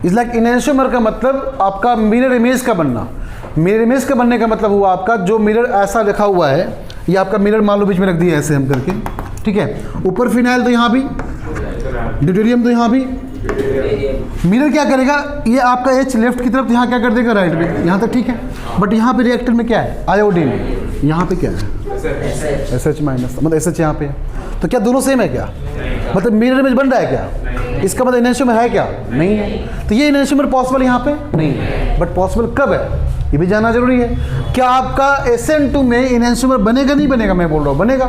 Is like इनैंशियोमर का मतलब आपका मिरर इमेज का बनना। मिरर इमेज का बनने का मतलब हुआ आपका जो मिरर ऐसा लिखा हुआ है, ये आपका मिरर मान लो बीच में रख दिया ऐसे हम करके, ठीक है, ऊपर फिनाइल तो यहाँ भी, ड्यूटेरियम तो यहाँ भी। मिरर क्या करेगा, ये आपका एच लेफ्ट की तरफ, यहाँ क्या कर देगा राइट में, यहाँ तक ठीक है। बट यहाँ पे रिएक्टर में क्या है, आयोडीन, यहाँ पे क्या है SH माइनस, मतलब SH यहाँ पे है। तो क्या दोनों सेम है क्या, मतलब मिरर इमेज बन रहा है क्या, इसका मतलब इनैंशियोमर है क्या, नहीं है। तो ये इनैंशियोमर पॉसिबल यहाँ पे नहीं है, बट पॉसिबल कब है ये भी जानना जरूरी है। क्या आपका SN2 में इनैंशियोमर बनेगा, नहीं बनेगा, मैं बोल रहा हूँ बनेगा।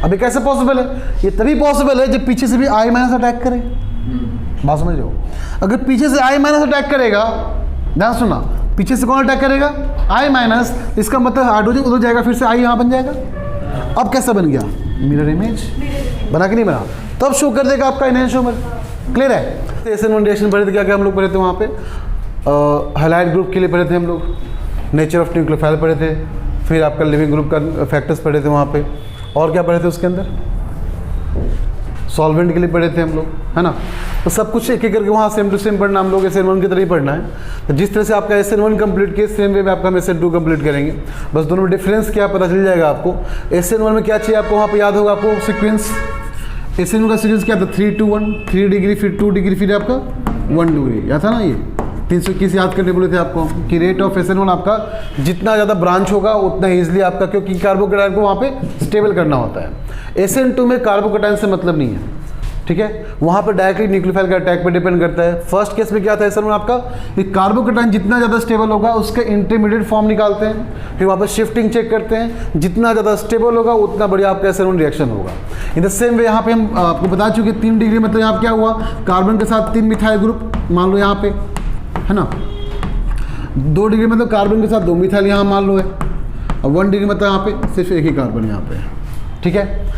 अभी कैसे पॉसिबल है, ये तभी पॉसिबल है जब पीछे से भी I माइनस अटैक करे। बात समझ लो, अगर पीछे से I माइनस अटैक करेगा, ध्यान सुना, पीछे से कौन अटैक करेगा, I माइनस, इसका मतलब हाइड्रोजन उधर जाएगा, फिर से I यहाँ बन जाएगा। अब कैसा बन गया, मिरर इमेज बना कि नहीं बना, तब शो कर देगा आपका इनैंशियोमर। क्लियर है। SN1 रिएक्शन पढ़े थे, क्या क्या हम लोग पढ़े थे वहाँ पे, हैलाइड ग्रुप के लिए पढ़े थे हम लोग, नेचर ऑफ न्यूक्लियोफाइल पढ़े थे, फिर आपका लिविंग ग्रुप का फैक्टर्स पढ़े थे वहाँ पे, और क्या पढ़े थे उसके अंदर, सॉल्वेंट के लिए पढ़े थे हम लोग, है ना। तो सब कुछ एक एक करके वहाँ सेम टू सेम पढ़ना, हम लोग SN1 की तरह ही पढ़ना है। तो जिस तरह से आपका SN1 कंप्लीट किया, सेम वे में आपका हम SN2 कंप्लीट करेंगे। बस दोनों में डिफरेंस क्या पता चल जाएगा आपको। SN1 में क्या चाहिए आपको, वहाँ पे याद होगा आपको सीक्वेंस, SN1 का सीक्वेंस क्या था, 3 to 1, 3 डिग्री, फिर 2 डिग्री, फिर आपका 1 डिग्री, याद था ना। ये 321 याद करने बोले थे आपको कि रेट ऑफ SN1 आपका जितना ज़्यादा ब्रांच होगा उतना ईजिली आपका, क्योंकि कार्बोकैटायन को वहाँ पे स्टेबल करना होता है। SN2 में कार्बोकैटायन से मतलब नहीं है, ठीक है, वहाँ पर डायरेक्टली न्यूक्लियोफाइल के अटैक पर डिपेंड करता है। फर्स्ट केस में क्या था SN1 आपका, कि कार्बोकैटायन जितना ज़्यादा स्टेबल होगा उसके इंटरमीडिएट फॉर्म निकालते हैं, फिर वहाँ पर शिफ्टिंग चेक करते हैं, जितना ज़्यादा स्टेबल होगा उतना बढ़िया आपका SN1 रिएक्शन होगा। इन द सेम वे यहाँ पे हम आपको बता चुके 3 डिग्री मतलब यहाँ क्या हुआ, कार्बन के साथ 3 मिथाइल ग्रुप मान लो यहाँ पे, है ना। 2 डिग्री मतलब कार्बन के साथ 2 मिथाइल यहाँ मान लो है, और 1 डिग्री मतलब यहाँ पे सिर्फ एक ही कार्बन यहाँ पे है, ठीक है।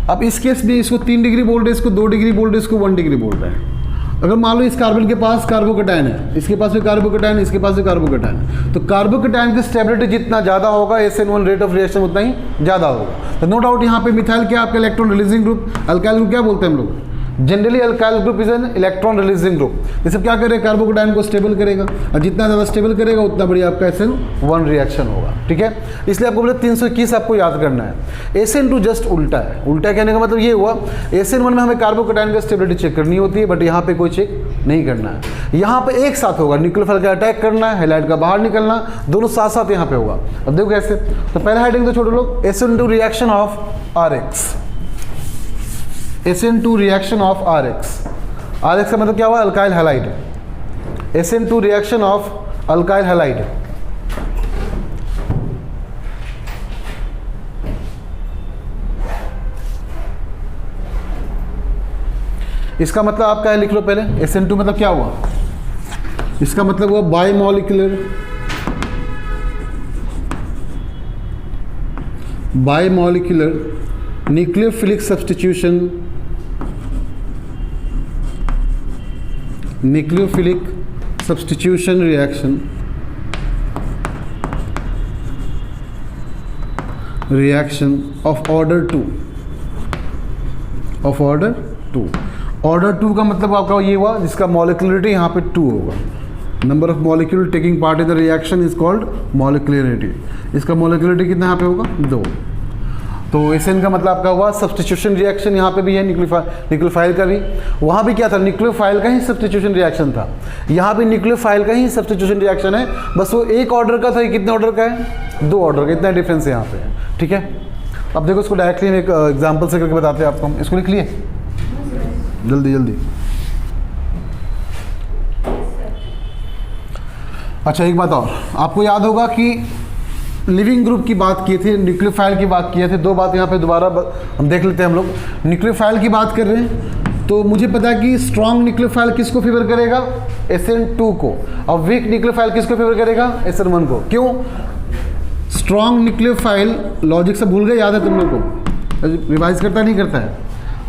अब इस केस में इसको 3 डिग्री बोल रहे हैं, इसको 2 डिग्री बोल रहे हैं, इसको 1 डिग्री बोल रहे हैं। अगर मान लो इस कार्बन के पास कार्बोकैटायन है, इसके पास भी कार्बोकैटायन, इसके पास भी कार्बोकैटायन है, तो कार्बोकैटायन की स्टेबिलिटी जितना ज़्यादा होगा SN1 रेट ऑफ रिएक्शन उतना ही ज़्यादा होगा। तो नो डाउट यहाँ पे मिथाइल क्या आपका electron releasing group, alkyl group क्या बोलते हैं हम लोग, generally alkyl group is an electron releasing group. ये सब क्या करेगा, कार्बोकैटायन को स्टेबल करेगा, और जितना ज़्यादा स्टेबल करेगा उतना बढ़िया आपका SN1 रिएक्शन होगा, ठीक है। इसलिए आपको बोले 321 आपको याद करना है। SN2 जस्ट उल्टा है। उल्टा कहने का मतलब ये हुआ, SN1 में हमें कार्बोकैटायन का स्टेबिलिटी चेक करनी होती है, बट यहाँ पे कोई चेक नहीं करना है। यहाँ पे एक साथ होगा, न्यूक्लियोफाइल का अटैक करना है, हैलाइड का बाहर निकलना, दोनों साथ साथ यहाँ पे होगा। अब देखो कैसे, तो पहला हेडिंग तो छोड़ो लोग, SN2 reaction of RX, SN2 reaction of RX। RX का मतलब क्या हुआ, alkyl halide. SN2 reaction of alkyl halide. इसका मतलब आपका है, लिख लो पहले, SN2 मतलब क्या हुआ, इसका मतलब हुआ bimolecular, nucleophilic substitution, nucleophilic substitution reaction, reaction of order 2, of order 2। Order 2 का मतलब आपका ये हुआ जिसका मॉलिक्यूलरिटी यहाँ पे 2 होगा। Number of molecule taking part in the reaction is called molecularity. इसका मॉलिक्यूलरिटी कितना यहाँ पे होगा, 2। तो SN का मतलब आपका हुआ सब्स्टिट्यूशन रिएक्शन, यहाँ पे भी है न्यूक्लियोफाइल का भी। वहाँ भी क्या था, न्यूक्लियोफाइल का ही सब्स्टिट्यूशन रिएक्शन था, यहाँ भी न्यूक्लियोफाइल का ही सब्स्टिट्यूशन रिएक्शन है, बस वो एक ऑर्डर का था, कितने ऑर्डर का है, 2 ऑर्डर का, इतना डिफरेंस है यहाँ पे, ठीक है। अब देखो इसको डायरेक्टली एक एग्जाम्पल से करके बताते हैं आपको हम। इसको लिख लिए जल्दी जल्दी। अच्छा एक बात और, आपको याद होगा कि लिविंग ग्रुप की बात की थी, न्यूक्लियोफाइल की बात किए थे, 2 बात यहाँ पे दोबारा हम देख लेते हैं। हम लोग न्यूक्लियोफाइल की बात कर रहे हैं, तो मुझे पता है कि स्ट्रॉन्ग न्यूक्लियोफाइल किसको फेवर करेगा, SN2 को, और वीक न्यूक्लियोफाइल किसको फेवर करेगा, SN1 को। क्यों, स्ट्रॉन्ग न्यूक्लियोफाइल, लॉजिक से भूल गए, याद है तुम लोग को, रिवाइज करता नहीं करता है।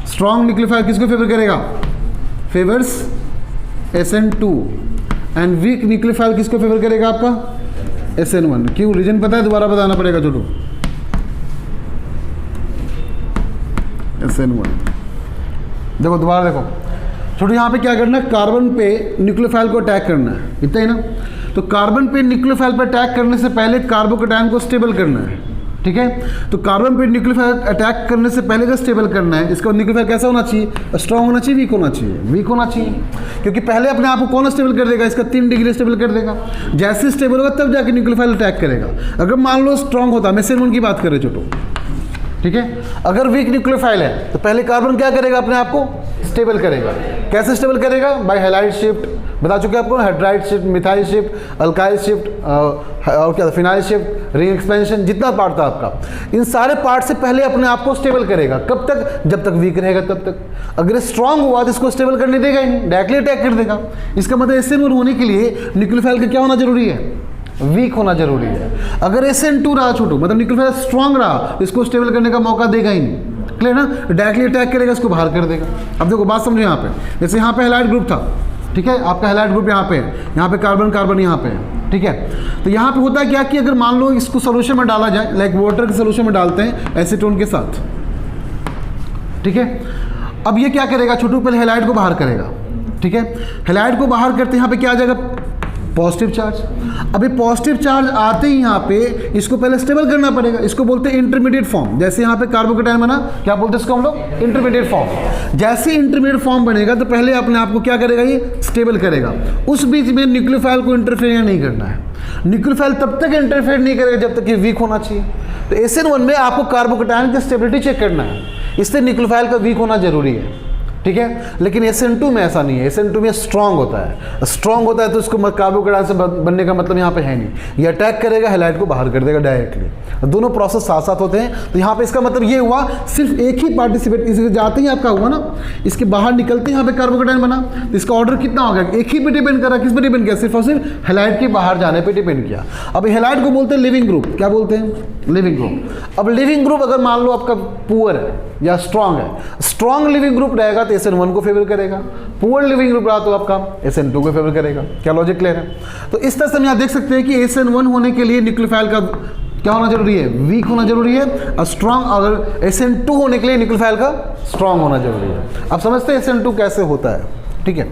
स्ट्रॉन्ग न्यूक्लियोफाइल किसको फेवर करेगा, favours SN2, and weak nucleophile किसको फेवर करेगा आपका, SN1। क्यों, रीजन पता है, दोबारा बताना पड़ेगा छोटू। SN1 देखो, दोबारा देखो, छोटे यहाँ पे क्या करना है, कार्बन पे न्यूक्लियोफाइल को अटैक करना है, इतना ही ना। तो कार्बन पे न्यूक्लियोफाइल पर अटैक करने से पहले कार्बोकैटायन को स्टेबल करना है, ठीक है। तो कार्बन पे न्यूक्लियोफाइल अटैक करने से पहले का स्टेबल करना है, इसका न्यूक्लियोफाइल कैसा होना चाहिए, स्ट्रांग होना चाहिए, वीक होना चाहिए, वीक होना चाहिए, क्योंकि पहले अपने आप को कौन स्टेबल कर देगा, इसका 3 डिग्री स्टेबल कर देगा। जैसे स्टेबल होगा तब जाके न्यूक्लियोफाइल अटैक करेगा। अगर मान लो स्ट्रांग होता, मैं SN1 की बात कर रहे छोटो, ठीक है। अगर वीक न्यूक्लियोफाइल है तो पहले कार्बन क्या करेगा, अपने आप को स्टेबल करेगा। कैसे स्टेबल करेगा, बाय हैलाइड शिफ्ट, बता चुके आपको, hydride shift, methyl shift, alkyl shift और क्या, फिनाइल शिफ्ट, रिंग एक्सपेंशन, जितना पार्ट था आपका, इन सारे पार्ट से पहले अपने आप को स्टेबल करेगा। कब तक, जब तक वीक रहेगा तब तक। अगर स्ट्रांग हुआ तो इसको स्टेबल करने देगा ही नहीं, डायरेक्टली अटैक कर देगा। इसका मतलब SN1 होने के लिए न्यूक्लियोफाइल का क्या होना जरूरी है, वीक होना जरूरी है। अगर SN2 रहा छोटू, मतलब न्यूक्लियोफाइल स्ट्रांग रहा, तो इसको स्टेबल करने का मौका देगा ही नहीं, क्लियर ना। डायरेक्टली अटैक करेगा, इसको बाहर कर देगा। अब देखो बात समझो, यहाँ पे जैसे यहाँ पे हैलाइड ग्रुप था, ठीक है, आपका हैलाइड ग्रुप यहाँ पे है, यहाँ पे कार्बन कार्बन यहाँ पे है, ठीक है। तो यहाँ पे होता है क्या कि अगर मान लो इसको सोल्यूशन में डाला जाए, लाइक वाटर के सोल्यूशन में डालते हैं एसीटोन के साथ, ठीक है। अब ये क्या करेगा छोटू, पहले हैलाइड को बाहर करेगा, ठीक है। हैलाइड को बाहर करते यहाँ पे क्या आ जाएगा, पॉजिटिव चार्ज। अभी पॉजिटिव चार्ज आते ही यहाँ पे इसको पहले स्टेबल करना पड़ेगा, इसको बोलते हैं इंटरमीडिएट फॉर्म। जैसे यहाँ पे कार्बोकैटायन बना, क्या बोलते हैं इसको हम लोग, इंटरमीडिएट फॉर्म। जैसे इंटरमीडिएट फॉर्म बनेगा तो पहले अपने आप को क्या करेगा, ये स्टेबल करेगा। उस बीच में न्यूक्लियोफाइल को इंटरफेयर नहीं करना है। न्यूक्लियोफाइल तब तक इंटरफेयर नहीं करेगा जब तक ये वीक होना चाहिए। तो SN1 में आपको कार्बोकैटायन की स्टेबिलिटी चेक करना है, इससे न्यूक्लियोफाइल का वीक होना जरूरी है, ठीक है। लेकिन SN2 में ऐसा नहीं है, SN2 में स्ट्रांग होता है। स्ट्रांग होता है तो इसको कार्बोकैटायन से बनने का मतलब यहाँ पे है नहीं, ये अटैक करेगा, हैलाइड को बाहर कर देगा डायरेक्टली। दोनों प्रोसेस साथ साथ होते हैं। तो यहाँ पे इसका मतलब ये हुआ, सिर्फ एक ही पार्टिसिपेट, इसके जाते ही आपका हुआ ना, इसके बाहर निकलते ही यहाँ पे कार्बोकैटायन बना, तो इसका ऑर्डर कितना हो गया, एक ही पे डिपेंड करा, किस पे डिपेंड किया, सिर्फ और सिर्फ हैलाइड के बाहर जाने पे डिपेंड किया। अब हैलाइड को बोलते हैं लिविंग ग्रुप, क्या बोलते हैं, लिविंग ग्रुप। अब लिविंग ग्रुप अगर मान लो आपका पुअर है या स्ट्रांग है, स्ट्रांग लिविंग ग्रुप रहेगा तो SN1 को फेवर करेगा, पुअर लिविंग ग्रुप रहा तो आपका SN2 को फेवर करेगा। क्या लॉजिक क्लियर है। तो इस तरह से हम यहाँ देख सकते हैं कि SN1 होने के लिए न्यूक्लियोफाइल का क्या होना जरूरी है, वीक होना जरूरी है, और स्ट्रांग, अगर SN2 होने के लिए न्यूक्लियोफाइल का स्ट्रांग होना जरूरी है। अब समझते हैं SN2 कैसे होता है, ठीक है।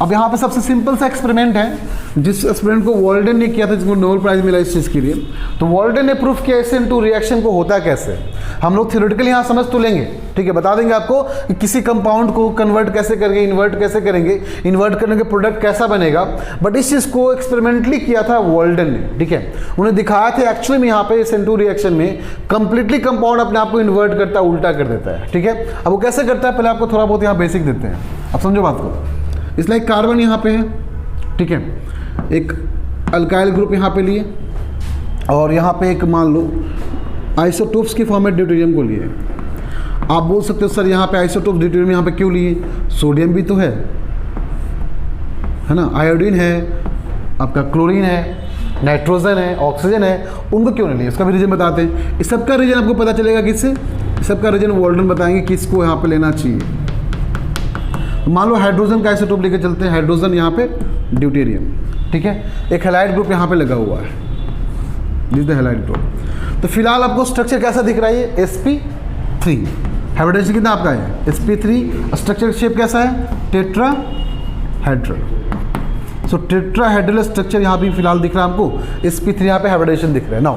अब यहाँ पे सबसे सिंपल सा एक्सपेरिमेंट है, जिस एक्सपेरिमेंट को वॉल्डेन ने किया था, जिसको नोबेल प्राइज मिला इस चीज़ के लिए। तो वॉल्डेन ने प्रूफ किया SN2 रिएक्शन को होता कैसे। हम लोग थियोरेटिकली यहाँ समझ तो लेंगे, ठीक है, बता देंगे आपको कि किसी कंपाउंड को कन्वर्ट कैसे करेंगे, इन्वर्ट कैसे करेंगे, इन्वर्ट करने के प्रोडक्ट कैसा बनेगा। बट इस चीज़ को एक्सपेरिमेंटली किया था वॉल्डेन ने, ठीक है। उन्हें दिखाया था एक्चुअली में यहाँ पे SN2 रिएक्शन में कंप्लीटली कंपाउंड अपने आप को इन्वर्ट करता है, उल्टा कर देता है, ठीक है। अब वो कैसे करता है, पहले आपको थोड़ा बहुत यहाँ बेसिक देते हैं, अब समझो बात को। इसलिए कार्बन यहाँ पे है, ठीक है, एक अल्काइल ग्रुप यहाँ पे लिए, और यहाँ पे एक मान लो आइसोटोप्स के फॉर्म में ड्यूटेरियम को लिए। आप बोल सकते हो सर यहाँ पे आइसोटोप ड्यूटेरियम यहाँ पे क्यों लिए, सोडियम भी तो है ना, आयोडीन है, आपका क्लोरीन है, नाइट्रोजन है, ऑक्सीजन है, उनको क्यों नहीं लिए, इसका भी रीजन बताते हैं। इस सबका रीजन आपको पता चलेगा किससे, सबका रीजन वॉल्डेन बताएंगे किसको यहाँ पे लेना चाहिए। मान लो हाइड्रोजन का आइसोटोप लेके चलते हैं, हाइड्रोजन यहाँ पे ड्यूटेरियम, ठीक है। एक हैलाइड ग्रुप यहाँ पे लगा हुआ है, दिस द हैलाइड ग्रुप। तो फिलहाल आपको स्ट्रक्चर कैसा दिख रहा है, sp3, हाइब्रिडाइजेशन कितना आपका है sp3, स्ट्रक्चर शेप कैसा है, टेट्राहेड्रल। सो टेट्राहेड्रल स्ट्रक्चर यहाँ भी फिलहाल दिख रहा है आपको, sp3 यहाँ पे हाइब्रिडाइजेशन दिख रहा है। नाउ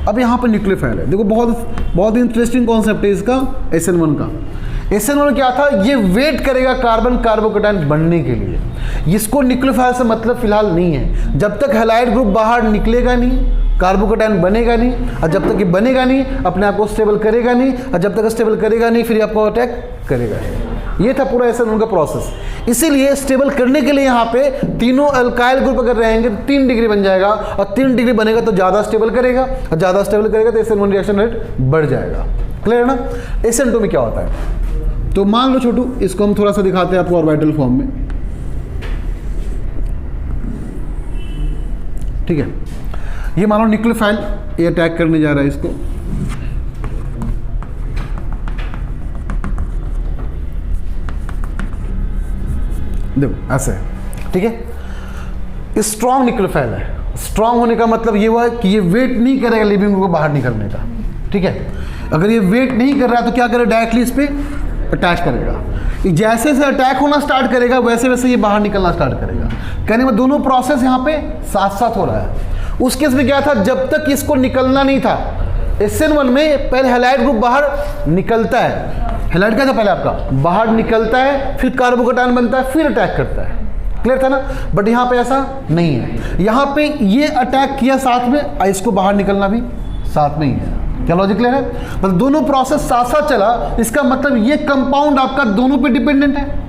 अब यहाँ पे न्यूक्लियोफाइल है, देखो बहुत इंटरेस्टिंग कॉन्सेप्ट है इसका, SN1 का। SN1 क्या था, ये वेट करेगा कार्बन कार्बोकैटायन बनने के लिए, इसको न्यूक्लियोफाइल से मतलब फिलहाल नहीं है। जब तक हैलाइड ग्रुप बाहर निकलेगा नहीं, कार्बोकैटायन बनेगा नहीं, और जब तक ये बनेगा नहीं अपने आप को स्टेबल करेगा नहीं, और जब तक स्टेबल करेगा नहीं फिर आपको अटैक करेगा। ये था पूरा SN1 का प्रोसेस। इसीलिए स्टेबल करने के लिए यहाँ पे तीनों अल्काइल ग्रुप अगर रहेंगे तो 3 डिग्री बन जाएगा, और 3 डिग्री बनेगा तो ज़्यादा स्टेबल करेगा, और ज़्यादा स्टेबल करेगा तो SN1 रिएक्शन रेट बढ़ जाएगा। क्लियर है ना। SN2 में क्या होता है, तो मान लो छोटू, इसको हम थोड़ा सा दिखाते हैं आपको ऑर्बिटल फॉर्म में, ठीक है। ये मान लो न्यूक्लियोफाइल ये अटैक करने जा रहा है इसको, देखो ऐसे, ठीक है। स्ट्रॉन्ग न्यूक्लियोफाइल है, स्ट्रॉन्ग होने का मतलब ये हुआ कि ये वेट नहीं करेगा लिविंग ग्रुप को बाहर निकलने का, ठीक है। अगर ये वेट नहीं कर रहा है तो क्या करेगा, डायरेक्टली इस पर अटैच करेगा। जैसे जैसे अटैक होना स्टार्ट करेगा वैसे वैसे ये बाहर निकलना स्टार्ट करेगा। कहने में दोनों प्रोसेस यहाँ पे साथ साथ हो रहा है। उस केस में क्या था, जब तक इसको निकलना नहीं था, SN1 में पहले हैलाइड ग्रुप बाहर निकलता है। हैलाइड क्या था पहले आपका, बाहर निकलता है, फिर कार्बोकैटायन बनता है, फिर अटैक करता है। क्लियर था ना। बट यहाँ पे ऐसा नहीं है, यहाँ पे ये अटैक किया साथ में, इसको बाहर निकलना भी साथ में ही है। क्या लॉजिक क्लियर है। मतलब दोनों प्रोसेस साथ साथ चला, इसका मतलब ये कंपाउंड आपका दोनों पे डिपेंडेंट है।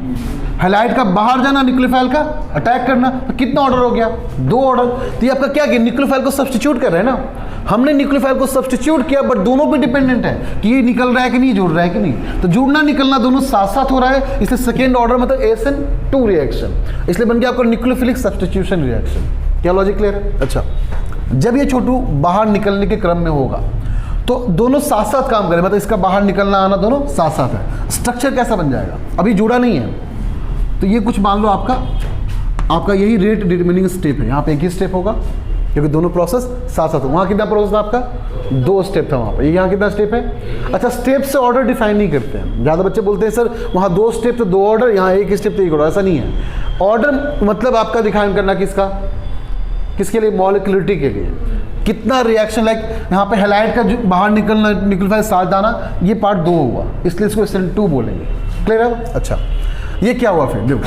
हैलाइड का बाहर जाना, न्यूक्लियोफाइल का अटैक करना। तो कितना ऑर्डर हो गया, 2 ऑर्डर। तो ये आपका क्या किया, न्यूक्लियोफाइल को सब्स्टिट्यूट कर रहे हैं ना, हमने न्यूक्लियोफाइल को सब्स्टिट्यूट किया, बट दोनों पे डिपेंडेंट है कि ये निकल रहा है कि नहीं, जुड़ रहा है कि नहीं। तो जुड़ना निकलना दोनों साथ साथ हो रहा है, इसलिए सेकेंड ऑर्डर मतलब SN2 रिएक्शन, इसलिए बन गया आपका न्यूक्लियोफिलिक सब्स्टिट्यूशन रिएक्शन। क्या लॉजिक क्लियर है। अच्छा, जब ये छोटू बाहर निकलने के क्रम में होगा तो दोनों साथ साथ काम करें, मतलब इसका बाहर निकलना आना दोनों साथ साथ है। स्ट्रक्चर कैसा बन जाएगा, अभी जुड़ा नहीं है, तो ये कुछ मान लो आपका यही रेट डिटरमिनिंग स्टेप है। यहाँ पे एक ही स्टेप होगा क्योंकि दोनों प्रोसेस साथ साथ हो। वहाँ कितना प्रोसेस था आपका, 2 स्टेप था वहाँ पे। यहाँ कितना स्टेप है। अच्छा, स्टेप से ऑर्डर डिफाइन नहीं करते हैं। ज़्यादा बच्चे बोलते हैं सर वहाँ 2 स्टेप तो 2 ऑर्डर, यहाँ एक स्टेप तो 1 ऑर्डर। ऐसा नहीं है। ऑर्डर मतलब आपका डिफाइन करना किसके लिए, मॉलिक्युलरिटी के लिए। कितना रिएक्शन, लाइक यहाँ पे हैलाइड का जो बाहर निकलना, न्यूक्लियोफाइल साथ जाना, ये पार्ट 2 हुआ, इसलिए इसको SN2 बोलेंगे। क्लियर है। अच्छा, ये क्या हुआ फिर देखो,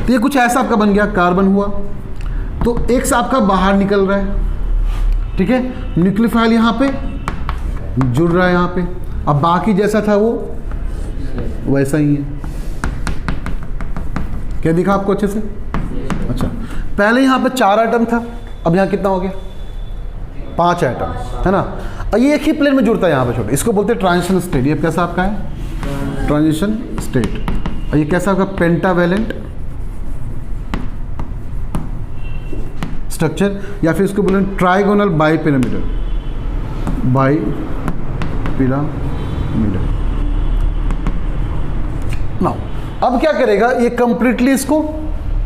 तो ये कुछ ऐसा आपका बन गया, कार्बन हुआ, तो एक से आपका बाहर निकल रहा है, ठीक है, न्यूक्लियोफाइल यहाँ पे जुड़ रहा है यहाँ पे। अब बाकी जैसा था वो वैसा ही है। क्या दिखा आपको अच्छे से। अच्छा, पहले यहाँ पे 4 आइटम था, अब यहाँ कितना हो गया, 5 आइटम, है ना। ये एक ही प्लेन में जुड़ता है यहाँ पे छोटे, इसको बोलते हैं ट्रांजिशन स्टेट। ये कैसा आपका है, ट्रांजिशन स्टेट। और ये कैसा आपका, पेंटावेलेंट स्ट्रक्चर, या फिर इसको बोलें ट्राइगोनल बाइपिरामिडल नाउ अब क्या करेगा, ये कंप्लीटली इसको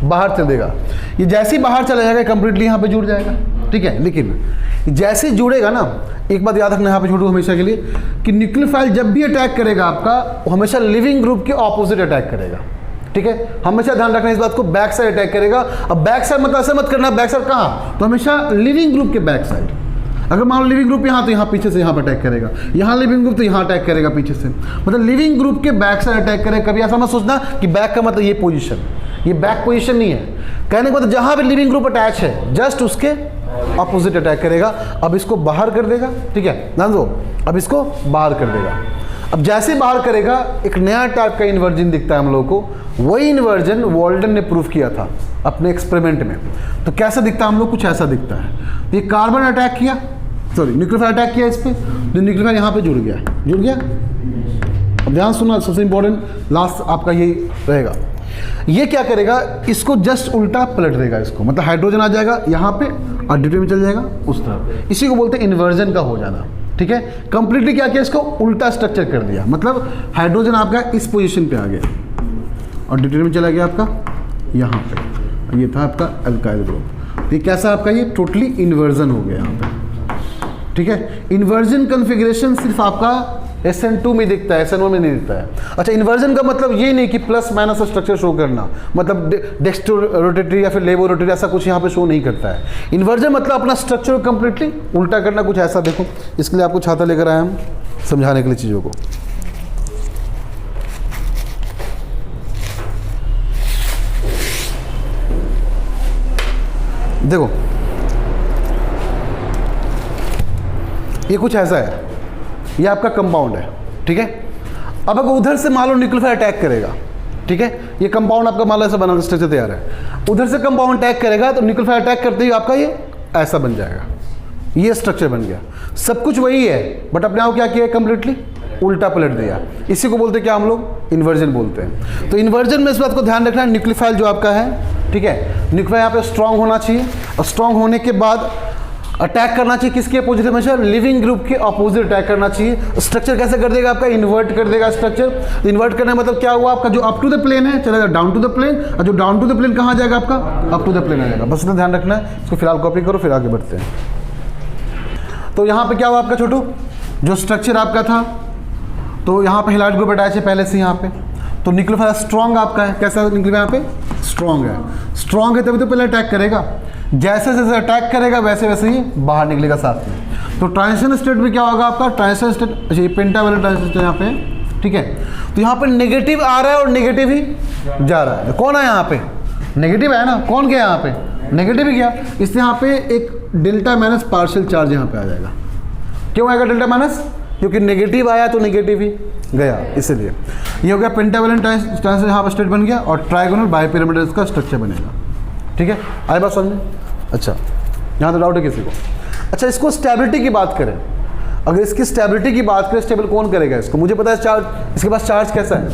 बाहर चल देगा। ये जैसे ही बाहर चला जाएगा कंप्लीटली यहाँ पे जुड़ जाएगा, ठीक है। लेकिन जैसे ही जुड़ेगा ना, एक बात याद रखना यहाँ पे छोड़ू हमेशा के लिए, कि न्यूक्लियोफाइल जब भी अटैक करेगा आपका, वो हमेशा लिविंग ग्रुप के ऑपोजिट अटैक करेगा, ठीक है। हमेशा ध्यान रखना इस बात को, बैक साइड अटैक करेगा। अब बैक साइड मतलब ऐसा मत करना, बैक साइड कहाँ, तो हमेशा लिविंग ग्रुप के बैक साइड। अगर मान लो लिविंग ग्रुप यहाँ, तो यहाँ पीछे से यहाँ पर अटैक करेगा, यहाँ लिविंग ग्रुप तो यहाँ अटैक करेगा पीछे से, मतलब लिविंग ग्रुप के बैक साइड अटैक करेगा। कभी ऐसा मत सोचना कि बैक का मतलब ये पोजीशन, ये बैक पोजीशन नहीं है। कहने का मतलब जहाँ पे लिविंग ग्रुप अटैच है, जस्ट उसके अपोजिट अटैक करेगा। अब इसको बाहर कर देगा, ठीक है, ध्यान दो, अब इसको बाहर कर देगा। अब जैसे बाहर करेगा, एक नया टाइप का इन्वर्जन दिखता है हम लोग को। वही इन्वर्जन वॉल्डन ने प्रूव किया था अपने एक्सपेरिमेंट में। तो कैसा दिखता है हम लोग, कुछ ऐसा दिखता है। तो ये कार्बन अटैक किया, सॉरी न्यूक्लियोफाइल अटैक किया इस पर, तो न्यूक्लियोफाइल यहाँ पे जुड़ गया। अब ध्यान सुनना, सबसे इंपॉर्टेंट लास्ट आपका यही रहेगा। ये क्या करेगा, इसको जस्ट उल्टा पलट देगा इसको, मतलब हाइड्रोजन आ जाएगा यहाँ पे और ड्यूटेरियम चल जाएगा उस तरफ। इसी को बोलते हैं इन्वर्जन का हो जाना, ठीक है। कंप्लीटली क्या किया, इसको उल्टा स्ट्रक्चर कर दिया, मतलब हाइड्रोजन आपका इस पोजीशन पे आ गया और ड्यूटेरियम चला गया आपका यहाँ पे। ये था आपका अल्काइल ग्रुप। ये कैसा आपका, ये टोटली इन्वर्जन हो गया यहाँ पे, ठीक है। इन्वर्जन कन्फिग्रेशन सिर्फ आपका SN2 में दिखता है, SN1 में नहीं दिखता है। अच्छा, इन्वर्जन का मतलब ये नहीं कि प्लस माइनस स्ट्रक्चर शो करना, मतलब डेक्स्ट्रो रोटेटरी या फिर लेबो रोटेटरी ऐसा कुछ यहाँ पे शो नहीं करता है। इन्वर्जन मतलब अपना स्ट्रक्चर कंप्लीटली उल्टा करना, कुछ ऐसा। देखो, इसके लिए आपको छाता लेकर आए हम समझाने के लिए चीज़ों को। देखो, ये कुछ ऐसा है, ये आपका कंपाउंड है, ठीक है। अब अगर उधर से मान लो न्यूक्लियोफाइल अटैक करेगा, ठीक है, ये कंपाउंड आपका मान लो ऐसा बना स्ट्रक्चर तैयार है, उधर से कंपाउंड अटैक करेगा तो न्यूक्लियोफाइल अटैक करते ही आपका ये ऐसा बन जाएगा, ये स्ट्रक्चर बन गया। सब कुछ वही है, बट अपने आप क्या किया, कंप्लीटली उल्टा पलट दिया। इसी को बोलते हैं क्या हम लोग, इन्वर्जन बोलते हैं। तो इन्वर्जन में इस बात को ध्यान रखना है, न्यूक्लियोफाइल जो आपका है, ठीक है, न्यूक्लियोफाइल यहाँ पे स्ट्रांग होना चाहिए, और स्ट्रांग होने के बाद अटैक करना चाहिए किसके अपोजिट, हमेशा लिविंग ग्रुप के अपोजिट अटैक करना चाहिए। स्ट्रक्चर कैसे कर देगा आपका, इन्वर्ट कर देगा स्ट्रक्चर। इन्वर्ट करने मतलब क्या हुआ, आपका जो अप टू द प्लेन है चलेगा डाउन टू द प्लेन, और जो डाउन टू द प्लेन कहाँ जाएगा आपका, अप टू द प्लेन आ जाएगा। बस इतना ध्यान रखना है। इसको फिलहाल कॉपी करो, फिर आगे बढ़ते हैं। तो यहाँ पे क्या हुआ आपका छोटू, जो स्ट्रक्चर आपका था, तो यहाँ पे हैलाइड ग्रुप अटैच है पहले से यहाँ पे। तो न्यूक्लियोफाइल स्ट्रॉन्ग आपका है। कैसा न्यूक्लियोफाइल यहाँ पे स्ट्रॉन्ग है, स्ट्रॉन्ग है तभी तो पहले अटैक करेगा, जैसे जैसे अटैक करेगा वैसे वैसे ही बाहर निकलेगा साथ में। तो ट्रांजिशन स्टेट में क्या होगा आपका, ट्रांजिशन स्टेट, ये पेंटावैलेंट ट्रांजिशन स्टेट यहाँ पे, ठीक है। तो यहाँ पे नेगेटिव आ रहा है और नेगेटिव ही जा रहा है। कौन है यहाँ पे, नेगेटिव है ना, कौन गया यहाँ पे, नेगेटिव ही गया। इसलिए यहाँ पे एक डेल्टा माइनस पार्शियल चार्ज यहाँ पे आ जाएगा। क्यों आएगा डेल्टा माइनस, क्योंकि नेगेटिव आया तो नेगेटिव ही गया, इसलिए ये हो गया पेंटावैलेंट ट्रांजिशन यहाँ पर स्टेट बन गया और ट्राइगोनल बाइपिरामिडल का स्ट्रक्चर बनेगा। ठीक है, आई बात समझ में। अच्छा, यहाँ तो डाउट है किसी को। अच्छा, इसको स्टेबिलिटी की बात करें, अगर इसकी स्टेबिलिटी की बात करें, स्टेबल कौन करेगा इसको, मुझे पता है चार्ज, इसके पास चार्ज कैसा है,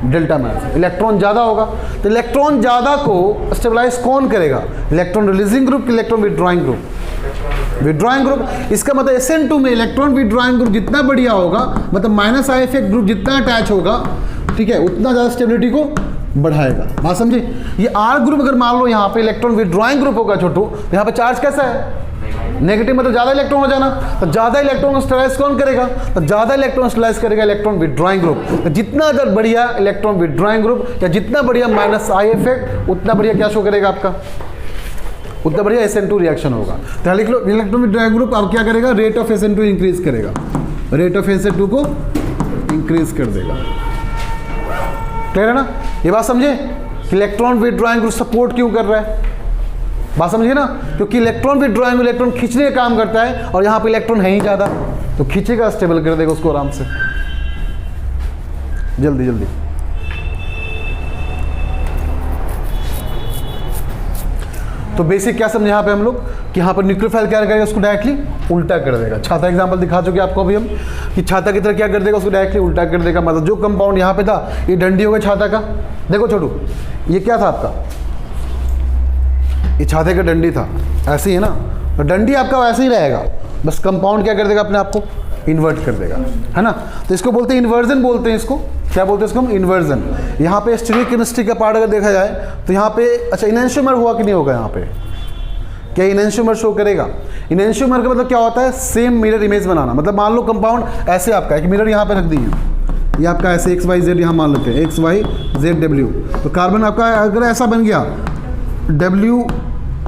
डेल्टा माइनस, इलेक्ट्रॉन ज़्यादा होगा, तो इलेक्ट्रॉन ज़्यादा को स्टेबलाइज कौन करेगा, इलेक्ट्रॉन रिलीजिंग ग्रुप कि electron withdrawing group, withdrawing group. इसका मतलब SN2 में इलेक्ट्रॉन विड्रॉइंग ग्रुप जितना बढ़िया होगा, मतलब माइनस आई इफेक्ट ग्रुप जितना अटैच होगा, ठीक है, उतना ज़्यादा स्टेबिलिटी को बढ़ाएगा। बात समझे। ये R ग्रुप अगर मान लो यहाँ पे इलेक्ट्रॉन विड्रॉइंग ग्रुप होगा छोटू, तो यहाँ पे चार्ज कैसा है, नेगेटिव, मतलब ज़्यादा इलेक्ट्रॉन हो जाना, तो ज़्यादा इलेक्ट्रॉन स्टेबलाइज कौन करेगा, तो ज़्यादा इलेक्ट्रॉन स्टेबलाइज करेगा इलेक्ट्रॉन विड्रॉइंग ग्रुप। तो जितना अगर बढ़िया इलेक्ट्रॉन विड्रॉइंग ग्रुप या जितना बढ़िया माइनस आई इफेक्ट, उतना बढ़िया क्या शो करेगा आपका, उतना बढ़िया SN2 रिएक्शन होगा। तो इलेक्ट्रॉन विड्रॉइंग ग्रुप अब क्या करेगा, रेट ऑफ SN2 इंक्रीज करेगा, रेट ऑफ SN2 को इंक्रीज कर देगा। क्लियर है ना, ये बात समझे कि इलेक्ट्रॉन विड्रॉइंग ग्रुप सपोर्ट क्यों कर रहा है, बात समझिए ना, क्योंकि इलेक्ट्रॉन विड्रॉइंग इलेक्ट्रॉन खींचने का काम करता है और यहाँ पे इलेक्ट्रॉन है ही ज़्यादा, तो खींचेगा, स्टेबल कर देगा उसको आराम से, जल्दी जल्दी। तो बेसिक क्या समझे यहाँ पे हम लोग कि यहाँ पर न्यूक्लियोफाइल क्या करेगा, उसको डायरेक्टली उल्टा कर देगा। छाता एग्जांपल दिखा चुके आपको अभी हम कि छाता की तरह क्या कर देगा, उसको डायरेक्टली उल्टा कर देगा। मतलब जो कंपाउंड यहाँ पे था, ये डंडी होगा छाता का, देखो छोटू, ये क्या था आपका, ये छाते का डंडी था, ऐसे ही है ना, तो डंडी आपका वैसे ही रहेगा, बस कंपाउंड क्या कर देगा, अपने आप को इन्वर्ट कर देगा, है ना। तो इसको बोलते हैं इन्वर्जन, बोलते हैं इसको, क्या बोलते हैं इसको हम, इन्वर्जन। यहाँ पे स्टीरियोकेमिस्ट्री का पार्ट अगर देखा जाए तो यहाँ पे, अच्छा, इनएंशियोमर हुआ कि नहीं होगा, यहाँ पे क्या इनएंशियोमर शो करेगा। इनएंशियोमर का मतलब क्या होता है, सेम मिरर इमेज बनाना। मतलब मान लो कंपाउंड ऐसे आपका एक मिरर यहाँ पे रख दी है, ये आपका ऐसे XYZ यहाँ मान लेते हैं, XYZW, तो कार्बन आपका अगर ऐसा बन गया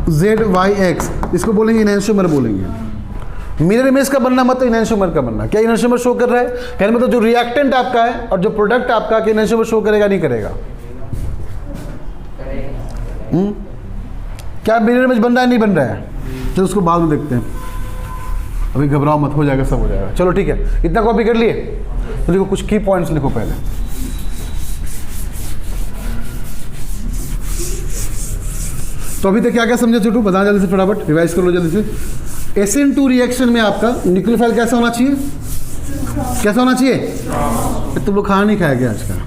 WZYX, इसको बोलेंगे इनएंशियोमर बोलेंगे। मिरर इमेज का बनना मतलब इनएंशियोमर का बनना। क्या इनएंशियोमर शो कर रहा है, कहने मतलब जो रिएक्टेंट आपका है और जो प्रोडक्ट आपका, कि इनएंशियोमर शो करेगा नहीं करेगा, क्या मिरर इमेज बन रहा है नहीं बन रहा है, चलो उसको बाद में देखते हैं, अभी घबराओ मत, हो जाएगा, सब हो जाएगा। चलो ठीक है, इतना कॉपी कर लिए, तो देखो कुछ की पॉइंट्स लिखो पहले। तो अभी तक क्या क्या समझे छोटू, बता जल्दी से, फटाफट रिवाइज कर लो जल्दी से। SN2 रिएक्शन में आपका न्यूक्लियोफाइल कैसा होना चाहिए, कैसा होना चाहिए, तुम लोग खाना नहीं खाया क्या आज का।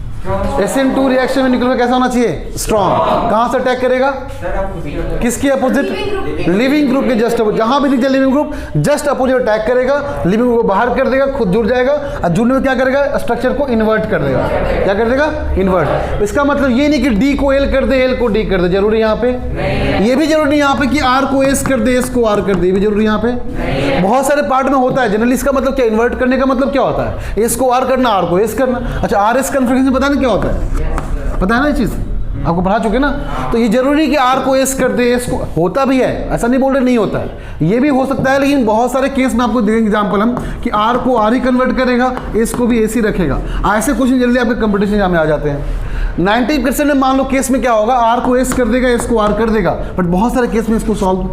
SN2 रिएक्शन में न्यूक्लियोफाइल कैसा होना चाहिए, स्ट्रॉन्ग। कहाँ से अटैक करेगा, किसके अपोजिट, लिविंग ग्रुप के जस्ट अपोजिट, जहां भी दिख जाए leaving group just opposite attack करेगा, लिविंग ग्रुप को बाहर कर देगा, खुद जुड़ जाएगा, और जुड़ने में क्या करेगा, स्ट्रक्चर को इन्वर्ट कर देगा। क्या कर देगा, इन्वर्ट। इसका मतलब ये नहीं कि D को L कर दे, L को D कर दे, जरूरी यहाँ पे ये भी जरूरी नहीं यहाँ पे कि R को S कर दे, S को R कर दे, ये भी जरूरी यहाँ पे। बहुत सारे पार्ट में होता है जनरली। इसका मतलब क्या, इन्वर्ट करने का मतलब क्या होता है, S को R करना, R को S करना। अच्छा, RS कन्फिगरेशन पता नहीं क्या होता है, पता है ना ये चीज़, आपको पढ़ा चुके ना। तो ये जरूरी कि R को S कर दे, S को, होता भी है, ऐसा नहीं बोल रहे नहीं होता है, ये भी हो सकता है, लेकिन बहुत सारे केस में आपको देंगे एग्जांपल हम कि R को R ही कन्वर्ट करेगा, S को भी S ही रखेगा। ऐसे क्वेश्चन जल्दी आपके कंपटीशन एग्जाम में आ जाते हैं। 90% में मान लो केस में क्या होगा, R को S कर देगा, S को R कर देगा, बट बहुत सारे केस में इसको सॉल्व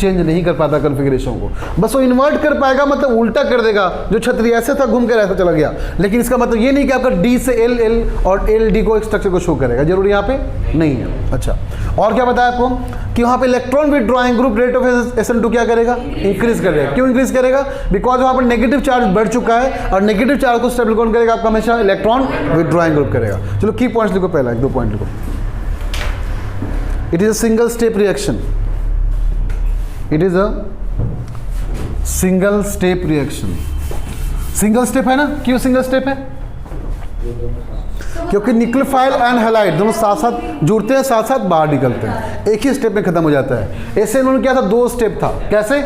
चेंज नहीं कर पाता कन्फिग्रेशन को, बस वो इन्वर्ट कर पाएगा, मतलब उल्टा कर देगा। जो छतरी ऐसे था घूम कर ऐसा चला गया, लेकिन इसका मतलब ये नहीं कि आपका D से L, L और LD को स्ट्रक्चर को शो करेगा, जरूरी यहाँ पे नहीं है। अच्छा, और क्या बताया आपको कि वहाँ पे electron withdrawing group rate of SN2 क्या करेगा, इंक्रीज करेगा। क्यों इंक्रीज करेगा, बिकॉज वहाँ पर नेगेटिव चार्ज बढ़ चुका है, और नेगेटिव चार्ज को स्टेबल कौन करेगा, आपका हमेशा इलेक्ट्रॉन विड्रॉइंग ग्रुप करेगा। चलो की पॉइंट्स लिखो, पहला 1-2 पॉइंट लिखो। It is a single step reaction, it is a single step reaction. Single step है ना, क्यों सिंगल स्टेप है, क्योंकि न्यूक्लियोफाइल एंड हैलाइड दोनों साथ साथ जुड़ते हैं, साथ साथ बाहर निकलते हैं, एक ही स्टेप में खत्म हो जाता है। SN1 क्या था, 2 स्टेप था। कैसे?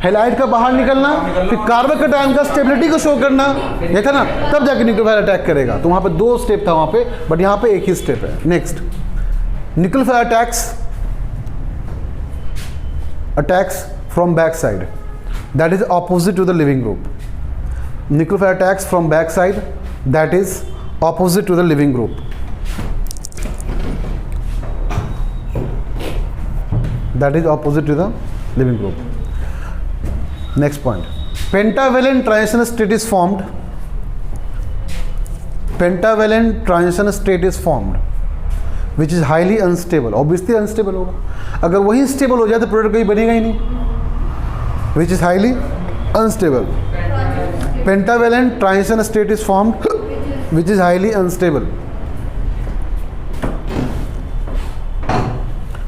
हैलाइड का बाहर निकलना, फिर कार्बन कैटायन का स्टेबिलिटी को शो करना, ये था ना, तब जाके न्यूक्लियोफाइल अटैक करेगा। तो वहाँ पे 2 स्टेप था वहाँ पे, बट यहाँ पे एक ही स्टेप है। Next, nucleophile attacks from backside, that is opposite to the living group. Nucleophile attacks from backside, that is opposite to the living group. That is opposite to the living group. Next point, pentavalent transition state is formed. Pentavalent transition state is formed, which is highly unstable. Obviously unstable होगा, अगर वही stable हो जाए तो product कहीं बनेगा ही नहीं। Which is highly unstable. Pentavalent transition state is formed which is highly unstable,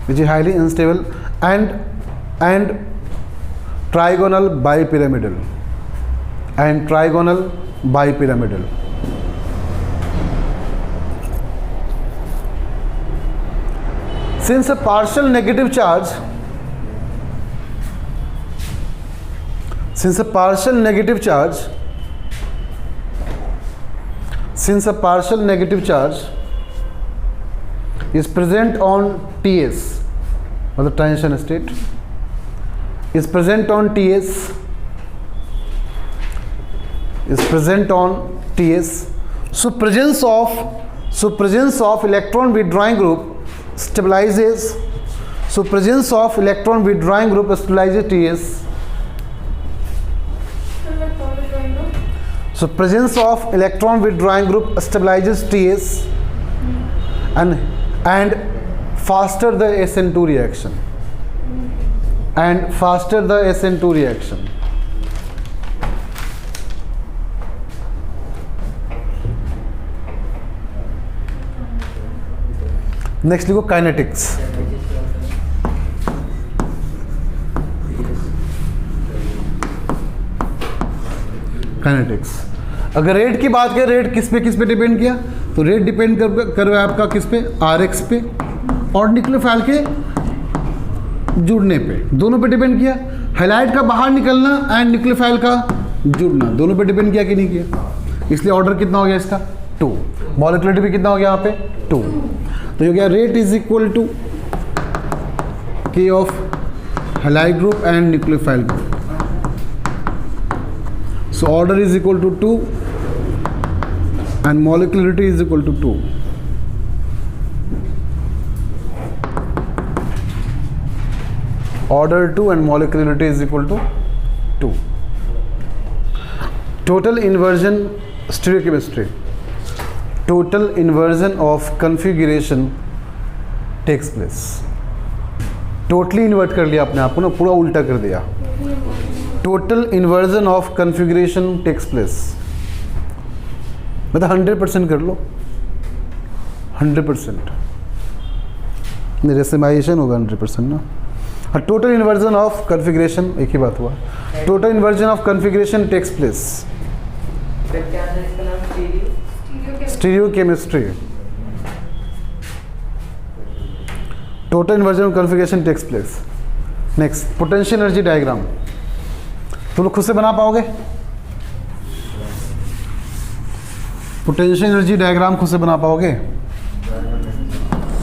which is highly unstable and trigonal bipyramidal and trigonal bipyramidal. Since a partial negative charge, since a partial negative charge is present on TS, or the transition state is present on TS, so presence of electron withdrawing group stabilizes, so presence of electron withdrawing group stabilizes TS. So presence of electron withdrawing group stabilizes TS and faster the SN2 reaction, and faster the SN2 reaction. Next लिखो kinetics. Kinetics, अगर rate की बात करें, rate किस पे depend किया, तो rate depend कर रहा है आपका किस पे, RX पे और न्यूक्लियोफाइल के जुड़ने पे, दोनों पे डिपेंड किया। हैलाइड का बाहर निकलना एंड न्यूक्लियोफाइल का जुड़ना, दोनों पे डिपेंड किया कि नहीं किया। इसलिए ऑर्डर कितना हो गया इसका, 2। मॉलिक्यूलरिटी भी कितना हो गया यहाँ पे, 2। तो ये हो गया rate is equal to K of halide group and nucleophile group. So order is equal to 2 and molecularity is equal to 2। Order 2 and molecularity is equal to 2. Total inversion stereochemistry. Total inversion of configuration takes place. Totally invert कर लिया आपने आपको ना, पूरा उल्टा कर दिया। Total inversion of configuration takes place. मतलब 100% कर लो, 100%। रेसिमाइजेशन होगा 100% ना। टोटल इन्वर्जन ऑफ कन्फिग्रेशन, एक ही बात हुआ, total inversion of configuration takes place. Stereochemistry, total inversion of configuration takes place. Next, potential energy diagram. तुम लोग खुद से बना पाओगे? पोटेंशियल एनर्जी डायग्राम खुद से बना पाओगे?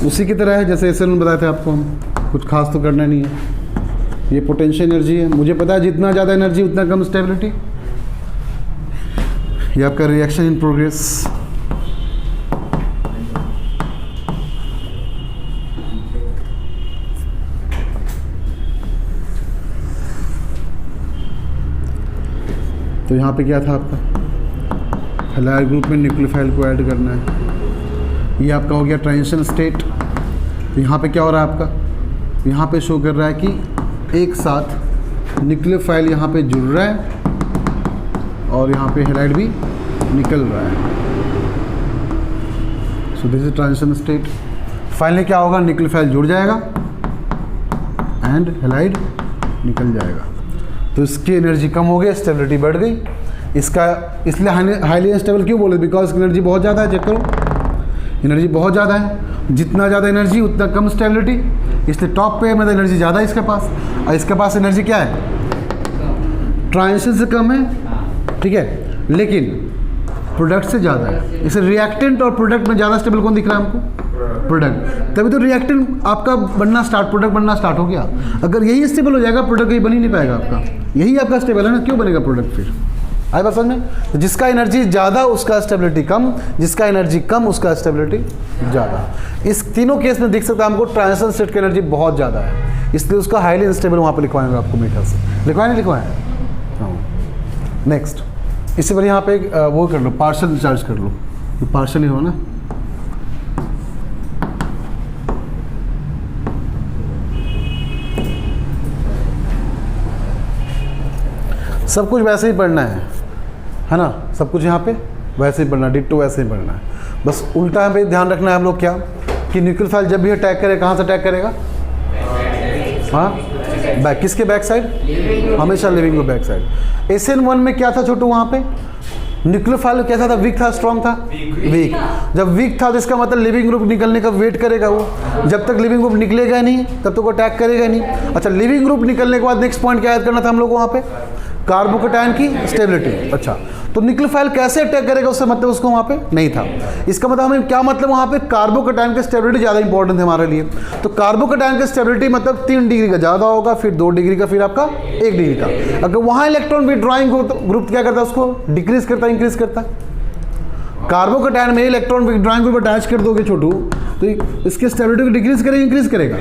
उसी की तरह है जैसे SN1 बताए थे आपको, हम कुछ खास तो करना नहीं है। ये पोटेंशियल एनर्जी है, मुझे पता है जितना ज़्यादा एनर्जी उतना कम स्टेबिलिटी। ये आपका रिएक्शन इन प्रोग्रेस। तो यहाँ पे क्या था आपका, हैलाइड ग्रुप में न्यूक्लियोफाइल को ऐड करना है। ये आपका हो गया ट्रांजिशन स्टेट। तो यहाँ पे क्या हो रहा है आपका, यहाँ पे शो कर रहा है कि एक साथ न्यूक्लियोफाइल यहाँ पे जुड़ रहा है और यहाँ पे हैलाइड भी निकल रहा है। So this is transition state. Finally क्या होगा, न्यूक्लियोफाइल जुड़ जाएगा एंड हैलाइड निकल जाएगा। तो इसकी एनर्जी कम हो गई, स्टेबिलिटी बढ़ गई इसका। इसलिए हाईली अनस्टेबल क्यों बोले, बिकॉज इसकी एनर्जी बहुत ज़्यादा है। चेक करो, एनर्जी बहुत ज़्यादा है, जितना ज़्यादा एनर्जी उतना कम स्टेबिलिटी, इसलिए टॉप पे मतलब एनर्जी ज़्यादा है इसके पास, और इसके पास एनर्जी क्या है, ट्रांजिशन से कम है, ठीक है, लेकिन प्रोडक्ट से ज़्यादा है। इसे रिएक्टेंट और प्रोडक्ट में ज़्यादा स्टेबल कौन दिख रहा है हमको, प्रोडक्ट। तभी तो रिएक्टेंट आपका बनना स्टार्ट, प्रोडक्ट बनना स्टार्ट हो गया। अगर यही स्टेबल हो जाएगा प्रोडक्ट कहीं बन ही नहीं पाएगा आपका, यही आपका स्टेबल है ना, क्यों बनेगा प्रोडक्ट फिर, आए बात समझ में। तो जिसका एनर्जी ज़्यादा उसका स्टेबिलिटी कम, जिसका एनर्जी कम उसका स्टेबिलिटी ज़्यादा। इस तीनों केस में दिख सकता है हमको ट्रांजिशन स्टेट की एनर्जी बहुत ज़्यादा है, इसलिए उसका हाईली अनस्टेबल वहाँ पे लिखवाएंगे आपको मीटर से, लिखवाए नहीं लिखवाएं। हाँ नेक्स्ट, इससे पहले यहाँ पे वो कर लो, पार्शल चार्ज कर लो, ये पार्शल ही हो ना। सब कुछ वैसे ही पढ़ना है ना, सब कुछ यहाँ पे वैसे ही पढ़ना, डिट्टो वैसे ही पढ़ना है। बस उल्टा पे ध्यान रखना है हम लोग क्या, कि न्यूक्लियोफाइल जब भी अटैक करे कहाँ से अटैक करेगा, हाँ बैक, किसके बैक साइड, हमेशा लिविंग को बैक साइड। SN1 में क्या था छोटू, वहाँ पे न्यूक्लियोफाइल कैसा था, वीक था स्ट्रॉन्ग था, वीक। जब वीक था तो इसका मतलब लिविंग ग्रुप निकलने का वेट करेगा वो, जब तक लिविंग ग्रुप निकलेगा नहीं तब तक वो अटैक करेगा नहीं। अच्छा, लिविंग ग्रुप निकलने के बाद नेक्स्ट पॉइंट क्या याद करना था हम लोग को वहाँ पे, कार्बोकैटायन की स्टेबिलिटी। अच्छा, तो न्यूक्लियोफाइल कैसे अटैक करेगा उससे मतलब उसको वहाँ पे नहीं था। इसका मतलब हमें क्या मतलब, वहाँ पे कार्बोकैटायन की स्टेबिलिटी ज़्यादा इंपॉर्टेंट है हमारे लिए। तो कार्बोकैटायन की स्टेबिलिटी मतलब 3 डिग्री का ज़्यादा होगा, फिर 2 डिग्री का, फिर आपका 1 डिग्री का। अगर वहाँ इलेक्ट्रॉन विथड्रॉइंग ग्रुप क्या करता है, उसको डिक्रीज करता है, इंक्रीज करता है। कार्बोकैटायन में इलेक्ट्रॉन विथड्रॉइंग ग्रुप अटैच कर दोगे छोटू, तो इसकी स्टेबिलिटी को डिक्रीज करेगा, इंक्रीज करेगा,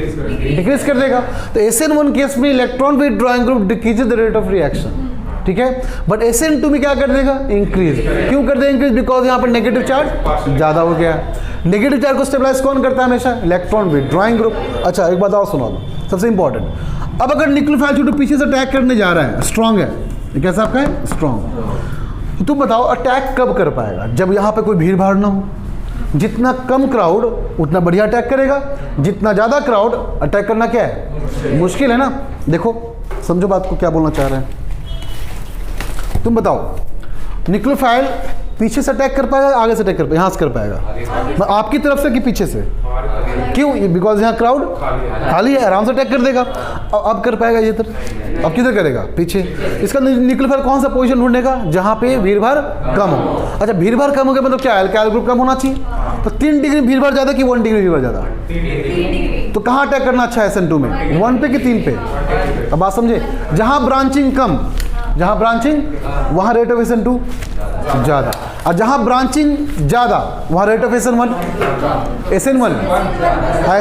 डिक्रीज कर देगा। तो SN1 केस में electron withdrawing group decreases the rate of reaction, ठीक है। बट SN2 में क्या कर देगा, इंक्रीज। क्यों कर देगा इंक्रीज, बिकॉज यहाँ पर नेगेटिव चार्ज ज़्यादा हो गया। नेगेटिव चार्ज को स्टेबलाइज कौन करता है हमेशा, इलेक्ट्रॉन विथड्रॉइंग ग्रुप। अच्छा, एक बात और सुना दो, सबसे इंपॉर्टेंट। अब अगर न्यूक्लियोफाइल छोटू पीछे से अटैक करने जा रहा है, स्ट्रॉन्ग है, ये कैसा आपका है, स्ट्रॉन्ग, तो तुम बताओ अटैक कब कर पाएगा, जब यहाँ पे कोई भीड़ भाड़ ना हो। जितना कम क्राउड उतना बढ़िया अटैक करेगा, जितना ज़्यादा क्राउड अटैक करना क्या है, मुश्किल है ना। देखो समझो बात को, क्या बोलना चाह रहे हैं तुम बताओ। न्यूक्लियोफाइल पीछे से अटैक कर पाएगा, आगे से अटैक कर पाएगा, यहाँ से कर पाएगा, आपकी तरफ से कि पीछे से, क्यों, बिकॉज यहाँ क्राउड खाली है, आराम से अटैक कर देगा। अब कर पाएगा ये तरफ, अब किधर करेगा, पीछे। इसका न्यूक्लियोफाइल कौन सा पोजीशन ढूंढेगा, जहाँ पे भीड़ भाड़ कम हो। अच्छा, भीड़ भाड़ कम हो गया मतलब क्या, अल्काइल ग्रुप कम होना चाहिए। तो 3 डिग्री भीड़ भाड़ ज़्यादा कि 1 डिग्री भीड़ भाड़ ज़्यादा, तो कहाँ अटैक करना अच्छा है SN2 में, 1 पे कि 3 पे। अब बात समझे, जहाँ ब्रांचिंग कम, जहाँ ब्रांचिंग वहाँ रेट ऑफ SN2 ज़्यादा, और जहाँ ब्रांचिंग ज़्यादा वहाँ रेट ऑफ SN1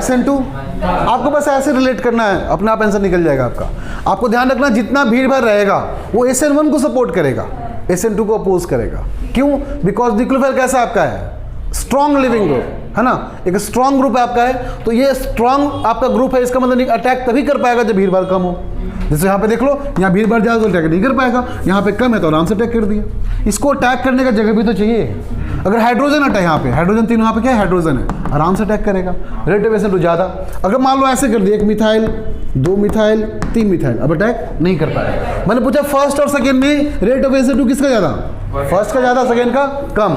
SN2। आपको बस ऐसे रिलेट करना है, अपना आप आंसर निकल जाएगा आपका। आपको ध्यान रखना, जितना भीड़ भाड़ रहेगा वो SN1 को सपोर्ट करेगा, SN2 को अपोज करेगा। क्यों, बिकॉज न्यूक्लियोफाइल कैसा आपका है, स्ट्रॉन्ग लिविंग ग्रुप है ना, एक स्ट्रॉन्ग ग्रुप आपका है। तो ये स्ट्रॉन्ग आपका ग्रुप है, इसका मतलब अटैक तभी कर पाएगा जब भीड़ भाड़ कम हो। जैसे यहाँ पे देख लो, यहाँ भीड़ भाड़ ज़्यादा तो अटैक नहीं कर पाएगा, यहाँ पे कम है तो आराम से अटैक कर दिया। इसको अटैक करने का जगह भी तो चाहिए। अगर हाइड्रोजन अटैक, यहाँ पे हाइड्रोजन 3, यहाँ पे क्या है, हाइड्रोजन है, आराम से अटैक करेगा, रेट ऑफ SN2 ज़्यादा। अगर मान लो ऐसे कर दिया, 1 मिथाइल, 2 मिथाइल, 3 मिथाइल, अब अटैक नहीं कर पाएगा। मैंने पूछा फर्स्ट और सेकेंड में रेट ऑफ SN2 किसका ज़्यादा, फर्स्ट का ज़्यादा, सेकेंड का कम।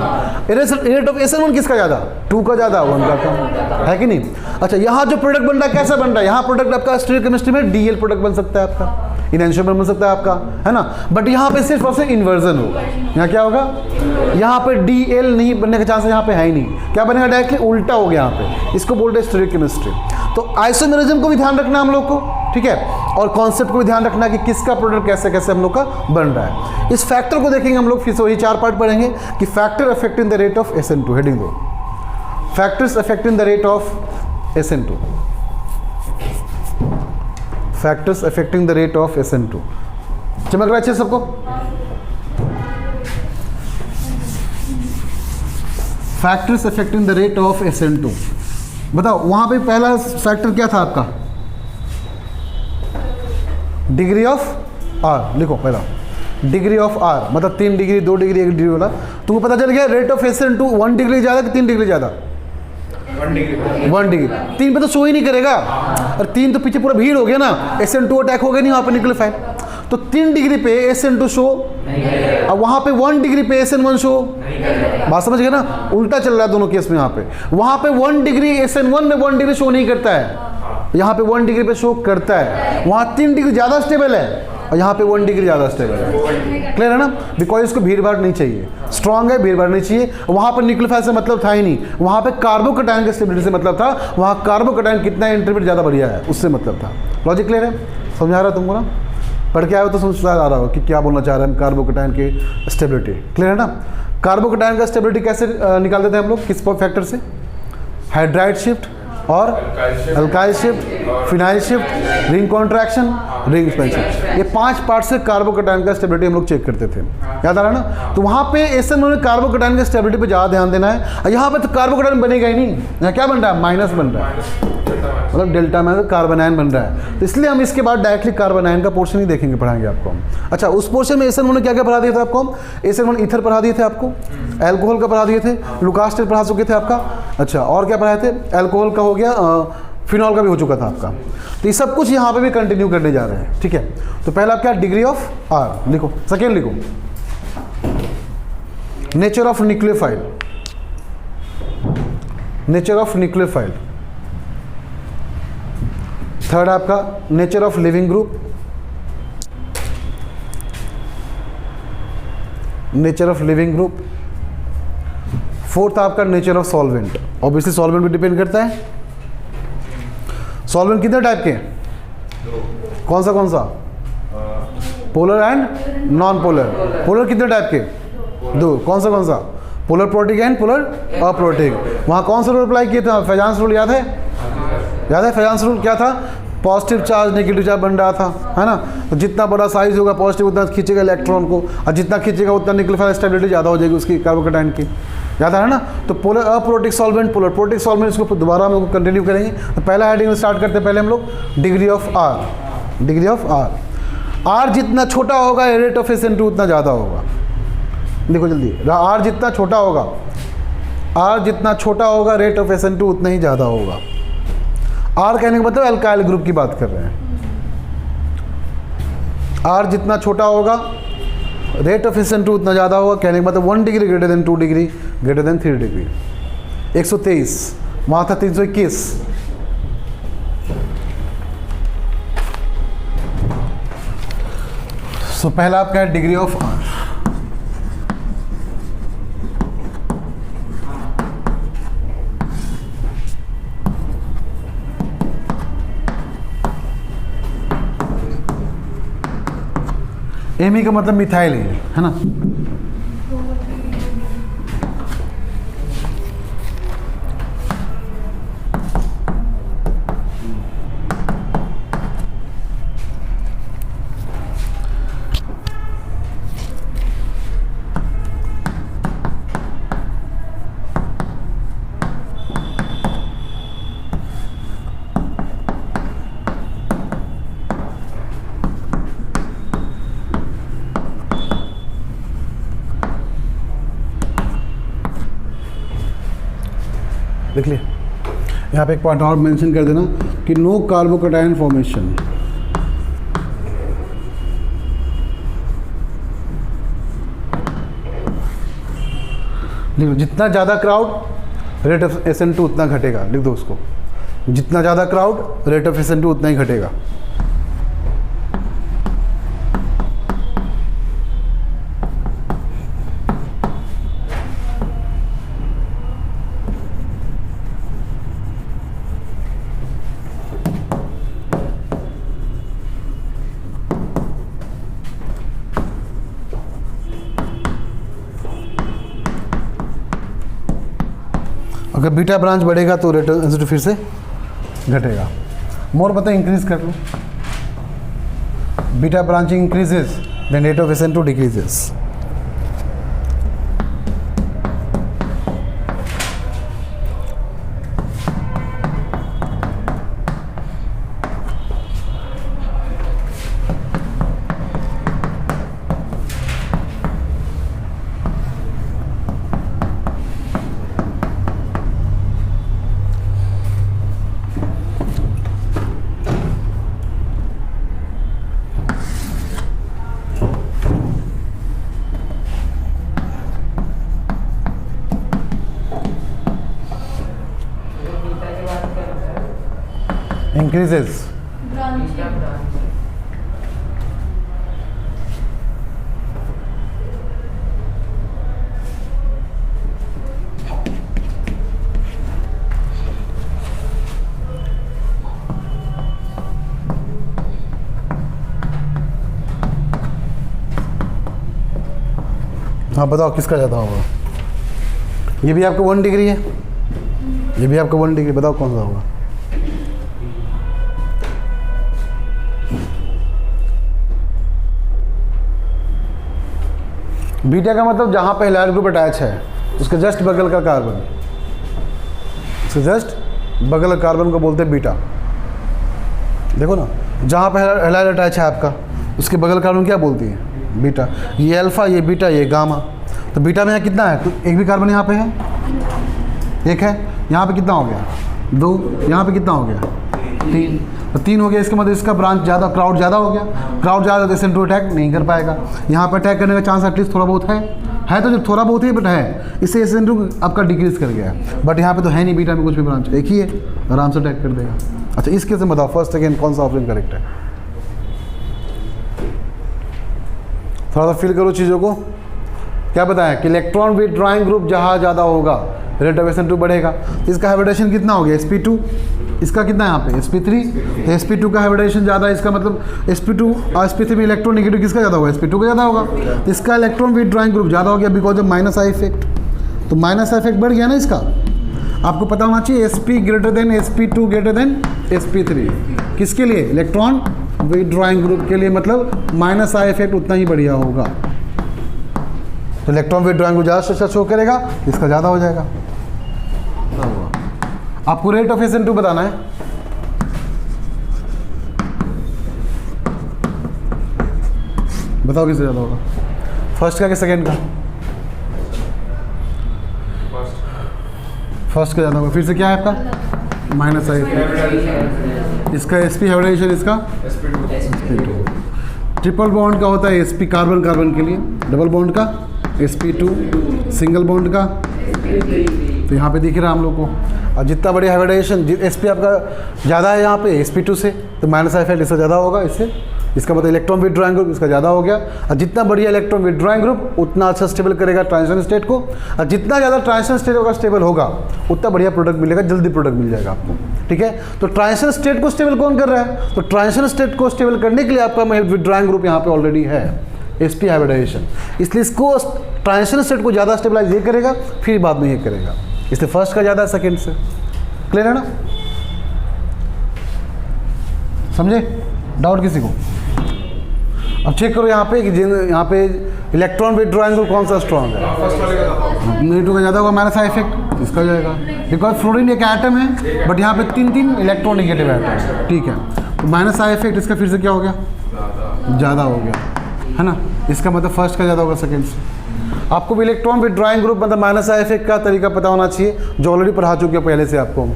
रेट ऑफ SN1 किसका ज़्यादा, 2 का ज़्यादा, 1 का कम, है कि नहीं। अच्छा, यहाँ जो प्रोडक्ट बन रहा है कैसा बन रहा है, यहाँ प्रोडक्ट आपका स्टीरियोकेमिस्ट्री में DL प्रोडक्ट बन सकता है आपका, इनएंशियोमर बन सकता है आपका, है ना। बट यहाँ पे सिर्फ और सिर्फ इन्वर्जन होगा। यहाँ क्या होगा, यहाँ पे DL नहीं बनने का चांस यहाँ पे है ही नहीं। क्या बनेगा, डायरेक्टली उल्टा हो गया यहाँ पे, इसको बोलते हैं स्टीरियोकेमिस्ट्री। तो आइसोमेरिज्म को भी ध्यान रखना हम लोग को, ठीक है, और कॉन्सेप्ट को भी ध्यान रखना कि किसका प्रोडक्ट कैसे कैसे हम लोग का बन रहा है। इस फैक्टर को देखेंगे हम लोग, फिर से वही 4 पार्ट पढ़ेंगे कि factor affecting the rate of SN2, heading दो, factors affecting the rate of SN2, factors affecting the rate of SN2। चमक रहा है अच्छे सबको, factors affecting the rate of SN2। बताओ वहां पे पहला फैक्टर क्या था आपका, डिग्री ऑफ R, लिखो पहला डिग्री ऑफ R, मतलब 3 डिग्री, 2 डिग्री, 1 डिग्री वाला। तुमको पता चल गया रेट ऑफ SN2 1 डिग्री ज़्यादा कि 3 डिग्री ज़्यादा, 1 डिग्री। 3 पे तो शो ही नहीं करेगा, और 3 तो पीछे पूरा भीड़ हो गया ना, SN2 अटैक हो गया नहीं वहाँ पर न्यूक्लियोफाइल। तो तो 3 डिग्री पे SN2 शो, अब वहाँ पे 1 डिग्री पे SN1 शो। बात समझ गए ना, उल्टा चल रहा है दोनों केस में। यहाँ पे वहाँ पे 1 डिग्री SN1 में 1 डिग्री शो नहीं करता है, यहाँ पे 1 डिग्री पे शो करता है। वहाँ 3 डिग्री ज़्यादा स्टेबल है और यहाँ पे 1 डिग्री ज़्यादा स्टेबल है। क्लियर है ना, बिकॉज इसको भीड़ भाड़ नहीं चाहिए, स्ट्रांग है, भीड़ भाड़ नहीं चाहिए। वहाँ पर न्यूक्लियोफाइल से मतलब था ही नहीं, वहाँ पे कार्बोकैटायन के स्टेबिलिटी से मतलब था। वहाँ कार्बोकैटायन कितना इंटरमीडिएट ज़्यादा बढ़िया है उससे मतलब था। लॉजिक क्लियर है, समझा रहा तुमको ना, पढ़ के आए हो तो समझ आ रहा हो कि क्या बोलना चाह रहे हैं कार्बोकैटायन की स्टेबिलिटी। क्लियर है ना, कार्बोकैटायन का स्टेबिलिटी कैसे निकाल देते हैं हम लोग, किस फैक्टर से, हाइड्राइड शिफ्ट और alkyl shift, phenyl shift, ring contraction, ring expansion, ये 5 पार्ट से कार्बोकैटायन का स्टेबिलिटी हम लोग चेक करते थे। याद आ रहा है ना, तो वहाँ पे ऐसे में कार्बोकैटायन की स्टेबिलिटी पे ज़्यादा ध्यान देना है। और यहाँ पे तो कार्बोकैटायन बनेगा ही नहीं, यहाँ क्या बन रहा है, माइनस बन रहा है, मतलब डेल्टा में कार्बोनाइन बन रहा है। तो इसलिए हम इसके बाद डायरेक्टली कार्बोनाइन का पोर्शन ही देखेंगे, पढ़ाएंगे आपको हम। अच्छा, उस पोर्शन में SN1 ने क्या क्या पढ़ा दिया था आपको हम, SN1 ईथर पढ़ा दिए थे आपको, एल्कोहल का पढ़ा दिए थे, लुकास्टेट पढ़ा चुके थे आपका। अच्छा, और क्या पढ़ाए थे, एल्कोहल का हो गया, फिनॉल का भी हो चुका था आपका। तो ये सब कुछ यहाँ पे भी कंटिन्यू करने जा रहे हैं। ठीक है, तो पहला क्या, डिग्री ऑफ R लिखो, सेकेंड लिखो nature of nucleophile, nature of nucleophile. Third आपका nature of leaving group, nature of leaving group. Fourth आपका nature of solvent. Obviously solvent भी डिपेंड करता है। सॉल्वेंट कितने टाइप के, कौन सा, polar and non polar. Polar कितने टाइप के, 2, कौन सा, polar protic and polar aprotic. वहाँ कौन सा रूल अप्लाई किए थे, फेजांस रूल याद है, फेजांस रूल क्या था, पॉजिटिव चार्ज नेगेटिव चार्ज बन रहा था, है ना। तो जितना बड़ा साइज होगा पॉजिटिव उतना खींचेगा इलेक्ट्रॉन को, और जितना खींचेगा उतना न्यूक्लियोफाइल स्टेबिलिटी ज़्यादा हो जाएगी उसकी, कार्बोकैटायन की। याद है ना, तो polar aprotic solvent, polar protic solvent, इसको दोबारा हम लोग कंटिन्यू करेंगे। तो पहला हेडिंग स्टार्ट करते हैं पहले हम लोग, degree of R। Degree of R जितना छोटा होगा रेट ऑफ SN2 उतना ज़्यादा होगा। देखो जल्दी, R जितना छोटा होगा, R जितना छोटा होगा रेट ऑफ SN2 उतना ही ज़्यादा होगा। R कहने का मतलब अल्काइल ग्रुप की बात कर रहे हैं। R जितना छोटा होगा रेट ऑफ SN2 उतना ज़्यादा होगा, कहने का मतलब 1 degree greater than 2 degree greater than 3 degree. 123, वहाँ था 321। सो पहला आपका है डिग्री ऑफ R। एमी का मतलब मिथाइल है ना। देख लिए, यहाँ पे एक पॉइंट और मेंशन कर देना कि नो कार्बोकैटायन फॉर्मेशन। लिख दो, जितना ज़्यादा क्राउड रेट ऑफ SN2 उतना घटेगा। लिख दो उसको, जितना ज़्यादा क्राउड रेट ऑफ SN2 उतना ही घटेगा। अगर बीटा ब्रांच बढ़ेगा तो रेट ऑफ SN2 फिर से घटेगा। मोर पता इंक्रीज कर लो, beta branching increases then rate of SN2 decreases. Decreases. हाँ बताओ किसका ज़्यादा होगा? ये भी आपका 1 डिग्री है, ये भी आपका 1 डिग्री, बताओ कौन सा होगा? बीटा का मतलब जहाँ पे हैलाइड ग्रुप अटैच है उसके जस्ट बगल का कार्बन, उसके जस्ट बगल का कार्बन को बोलते हैं बीटा। देखो ना, जहाँ पे हैलाइड अटैच है आपका उसके बगल कार्बन क्या बोलती है? बीटा। ये अल्फा, ये बीटा, ये गामा। तो बीटा में यहाँ कितना है? तो एक भी कार्बन यहाँ पे है, एक है। यहाँ पे कितना हो गया? 2। यहाँ पे कितना हो गया? 3। तो 3 हो गया, इसका मतलब इसका ब्रांच ज़्यादा, क्राउड ज़्यादा हो गया। क्राउड ज़्यादा तो SN2 अटैक नहीं कर पाएगा। यहाँ पर अटैक करने का चांस एटलीस्ट थोड़ा बहुत है तो जब थोड़ा बहुत ही बट है, इससे SN2 आपका डिक्रीज कर गया है। बट यहाँ पे तो है नहीं, बीटा में कुछ भी ब्रांच, एक ही है, आराम से अटैक कर देगा। अच्छा, इस केस में बताओ फर्स्ट सेकेंड कौन सा ऑप्शन करेक्ट है? थोड़ा सा फील करो चीज़ों को। क्या बताया कि इलेक्ट्रॉन विथड्रॉइंग ग्रुप जहाँ ज़्यादा होगा रेट ऑफ SN2 बढ़ेगा। इसका हाइब्रिडेशन कितना हो गया? sp2। इसका कितना है यहाँ पे? sp3। sp2 का हाइब्रिडेशन ज़्यादा है, इसका मतलब sp2 और sp3 में इलेक्ट्रॉन नेगेटिव किसका ज़्यादा होगा? sp2 का ज़्यादा होगा। इसका इलेक्ट्रॉन विथड्रॉइंग ग्रुप ज़्यादा हो गया because of minus I effect. तो माइनस आई इफेक्ट बढ़ गया ना इसका। आपको पता होना चाहिए sp greater than sp2 greater than sp3 किसके लिए? इलेक्ट्रॉन विथड्रॉइंग ग्रुप के लिए, मतलब माइनस आई इफेक्ट उतना ही बढ़िया होगा। तो इलेक्ट्रॉन विथड्रॉइंग ग्रुप ज़्यादा से अच्छा शो करेगा, इसका ज़्यादा हो जाएगा। आपको रेट ऑफ SN2 बताना है। बताओ किससे ज़्यादा होगा? फर्स्ट का कि सेकेंड का? फर्स्ट का ज़्यादा होगा। फिर से क्या है आपका? माइनस आई। इसका sp हाइब्रिडेशन, इसका sp2। ट्रिपल बॉन्ड का होता है sp कार्बन कार्बन के लिए, डबल बॉन्ड का sp2, सिंगल बॉन्ड का तो यहाँ पे दिख रहा है हम लोग को। और जितना बड़ी हाइब्रिडेशन sp आपका ज़्यादा है यहाँ पे sp2 से, तो माइनस आई इफेक्ट इससे ज़्यादा होगा। इससे इसका मतलब इलेक्ट्रॉन विथड्रॉइंग ग्रुप इसका ज़्यादा हो गया। और जितना बढ़िया इलेक्ट्रॉन विथड्रॉइंग ग्रुप उतना अच्छा स्टेबल करेगा ट्रांजिशन स्टेट को। और जितना ज़्यादा ट्रांजिशन स्टेट होगा स्टेबल होगा उतना बढ़िया प्रोडक्ट मिलेगा, जल्दी प्रोडक्ट मिल जाएगा आपको। ठीक है, तो ट्रांजिशन स्टेट को स्टेबल कौन कर रहा है? तो ट्रांजिशन स्टेट को स्टेबल करने के लिए आपका विथड्रॉइंग ग्रुप यहाँ पे ऑलरेडी है sp हाइब्रिडेशन, इसलिए इसको ट्रांजिशन स्टेट को ज़्यादा स्टेबलाइज ये करेगा, फिर बाद में ये करेगा। इसलिए फर्स्ट का ज़्यादा है सेकेंड से। क्लियर है ना? समझे? डाउट किसी को? अब चेक करो यहाँ पे कि यहाँ पे इलेक्ट्रॉन विथड्रॉइंग ग्रुप कौन सा स्ट्रॉन्ग है? नेगेटिव का ज़्यादा होगा, माइनस आई इफेक्ट इसका जाएगा बिकॉज फ्लोरीन एक एटम है बट यहाँ पे 3 इलेक्ट्रॉन नेगेटिव एटम है। ठीक है, तो माइनस आई इफेक्ट इसका फिर से क्या हो गया? ज़्यादा हो गया, है ना? इसका मतलब फर्स्ट का ज़्यादा होगा सेकेंड से। आपको भी इलेक्ट्रॉन विथड्रॉइंग ग्रुप मतलब माइनस आई इफेक्ट का तरीका पता होना चाहिए, जो ऑलरेडी पढ़ा चुके हैं पहले से आपको।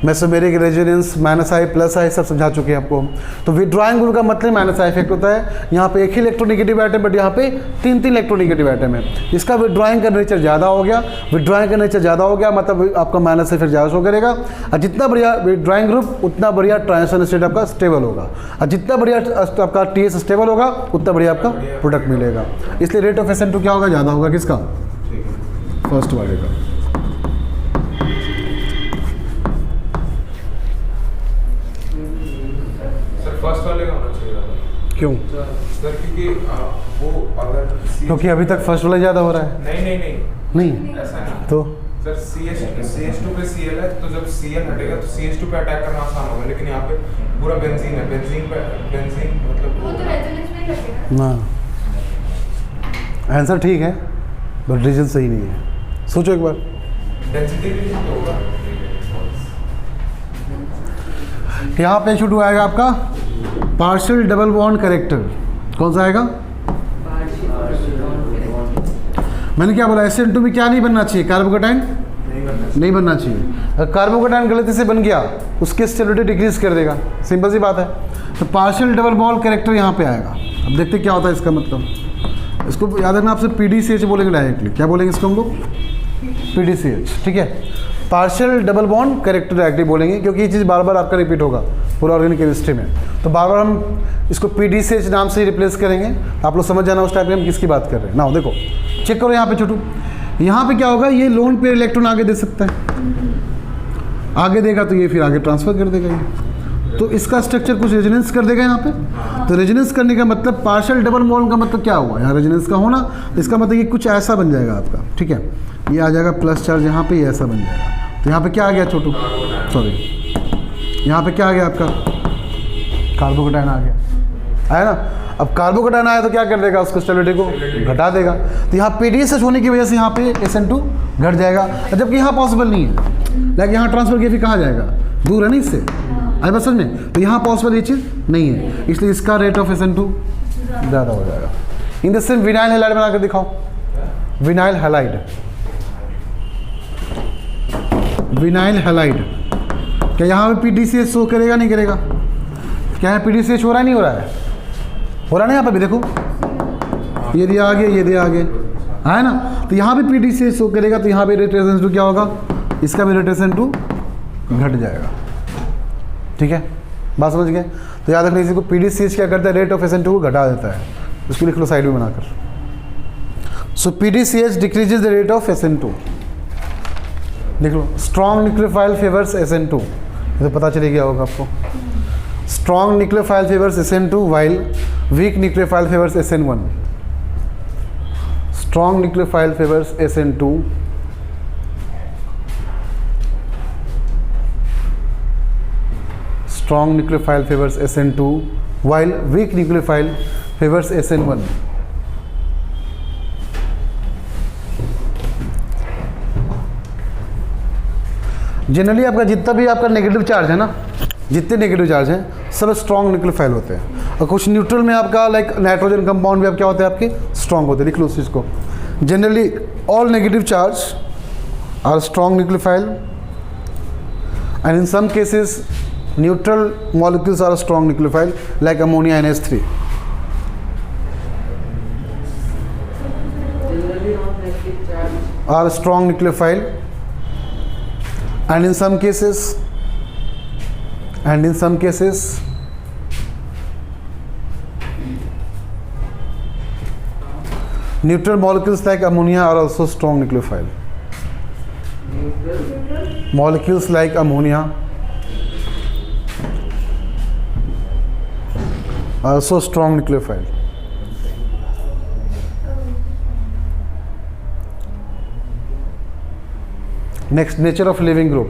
मेसोमेरिक रेजोनेंस, माइनस आई प्लस आई सब समझा चुके हैं आपको। तो विथड्रॉइंग ग्रुप का मतलब माइनस आई इफेक्ट होता है। यहाँ पे एक ही इलेक्ट्रोनेगेटिव एटम बट यहाँ पे 3 इलेक्ट्रोनेगेटिव एटम है। इसका विथड्रॉइंग का नेचर ज़्यादा हो गया। विथड्रॉइंग का नेचर ज़्यादा हो गया मतलब आपका माइनस इफेक्ट ज़्यादा शो करेगा। और जितना बढ़िया विथड्रॉइंग ग्रुप उतना बढ़िया ट्रांजिशन स्टेट आपका स्टेबल होगा। और जितना बढ़िया आपका TS स्टेबल होगा उतना बढ़िया आपका प्रोडक्ट मिलेगा। इसलिए रेट ऑफ SN2 क्या होगा? ज़्यादा होगा किसका? फर्स्ट वाले का। फर्स्ट वाले का होना चाहिए। क्यों? सर क्योंकि वो अगर क्योंकि अभी तक फर्स्ट वाला ज़्यादा हो रहा है। नहीं ऐसा नहीं। तो सर CH2 पे Cl है, तो जब Cl हटेगा तो CH2 पे अटैक करना आसान होगा, लेकिन यहाँ पे पूरा बेंजीन है, बेंजीन मतलब वो तो रेजोनेंस में ही लगेगा ना। आंसर ठीक है बट रीजन सही नहीं है। सोचो एक बार। डेंसिटी भी होगा। यहाँ पे शुरू आएगा आपका पार्शियल डबल बॉन्ड करेक्टर। कौन सा आएगा? मैंने क्या बोला? SN2 में क्या नहीं बनना चाहिए? कार्बोकेटाइन नहीं बनना चाहिए। अगर कार्बोकेटाइन गलती से बन गया उसकी स्टेबिलिटी डिक्रीज कर देगा, सिंपल सी बात है। तो पार्शियल डबल बॉन्ड करेक्टर यहाँ पे आएगा। अब देखते क्या होता है इसका मतलब। इसको याद रखना, आपसे PDCH बोलेंगे डायरेक्टली। क्या बोलेंगे इसको हम लोग? PDCH। ठीक है, partial double bond character reactive बोलेंगे, क्योंकि ये चीज़ बार बार आपका रिपीट होगा पूरा ऑर्गेनिक केमिस्ट्री में। तो बार बार हम इसको PDCH नाम से ही रिप्लेस करेंगे। आप लोग समझ जाना उस टाइप में हम किसकी बात कर रहे हैं ना। देखो चेक करो यहाँ पे छोटू, यहाँ पे क्या होगा, ये लोन पेयर इलेक्ट्रॉन आगे दे सकता है, आगे देगा तो ये फिर आगे ट्रांसफर कर देगा ये, तो इसका स्ट्रक्चर कुछ रेजोनेंस कर देगा यहाँ पे। तो रेजोनेंस करने का मतलब पार्शियल डबल बॉन्ड का मतलब क्या हुआ, यहाँ रेजोनेंस का होना, इसका मतलब ये कुछ ऐसा बन जाएगा आपका, ठीक है। ये आ जाएगा प्लस चार्ज यहाँ पे, ये ऐसा बन जाएगा। तो यहाँ पे क्या आ गया छोटू, सॉरी यहाँ पे क्या आ गया आपका, कार्बोकैटायन आ गया, आया ना। अब कार्बोकैटायन आया तो क्या कर देगा, उसको स्टेबिलिटी को घटा देगा। तो यहाँ PDCH होने की वजह से यहाँ पे SN2 घट जाएगा, जबकि यहाँ पॉसिबल नहीं है। लेकिन यहाँ ट्रांसफर किया फिर कहाँ जाएगा, दूर है ना इससे, आई बस समझ में। तो यहाँ पॉसिबल ये चीज़ नहीं है, इसलिए इसका रेट ऑफ SN2 ज़्यादा हो जाएगा। In the same vinyl halide बना कर दिखाओ, विनाइल हैलाइड, विनाइल हैलाइड, क्या यहाँ पे PDCH शो करेगा नहीं करेगा, क्या यहाँ PDCH हो रहा है नहीं हो रहा है, हो रहा है ना यहाँ पे भी देखो, ये दिया आगे, ये दिया आगे, है ना। तो यहाँ पे PDCH शो करेगा, तो यहाँ पे रेट ऑफ SN2 क्या होगा, इसका भी रेट ऑफ SN2 घट जाएगा, ठीक है, बात समझ गए। तो याद रखना, इसी को PDCH क्या करता है, रेट ऑफ SN2 को घटा देता है, उसको लिख लो साइड में बनाकर। सो PDCH decreases the rate of SN2, लिख लो। स्ट्रॉन्ग न्यूक्लियोफाइल फेवर्स SN2, ये तो पता चले गया होगा आपको। Strong nucleophile favours SN2 while weak nucleophile favors SN1. Strong nucleophile favors SN2 strong nucleophile favors SN2 while weak nucleophile favors SN1. Generally आपका जितना भी आपका नेगेटिव चार्ज है ना, जितने नेगेटिव चार्ज हैं सब स्ट्रॉन्ग न्यूक्लियोफाइल होते हैं, और कुछ न्यूट्रल में आपका लाइक नाइट्रोजन कंपाउंड भी आप क्या होते हैं आपके स्ट्रॉन्ग होते हैं। लिख लो उस चीज़ को, generally all negative charge are strong nucleophile and in some cases neutral molecules are strong nucleophile like ammonia NH3। Are strong nucleophile and in some cases neutral molecules like ammonia are also strong nucleophile. Molecules like ammonia are also strong nucleophile. Next, nature of living group.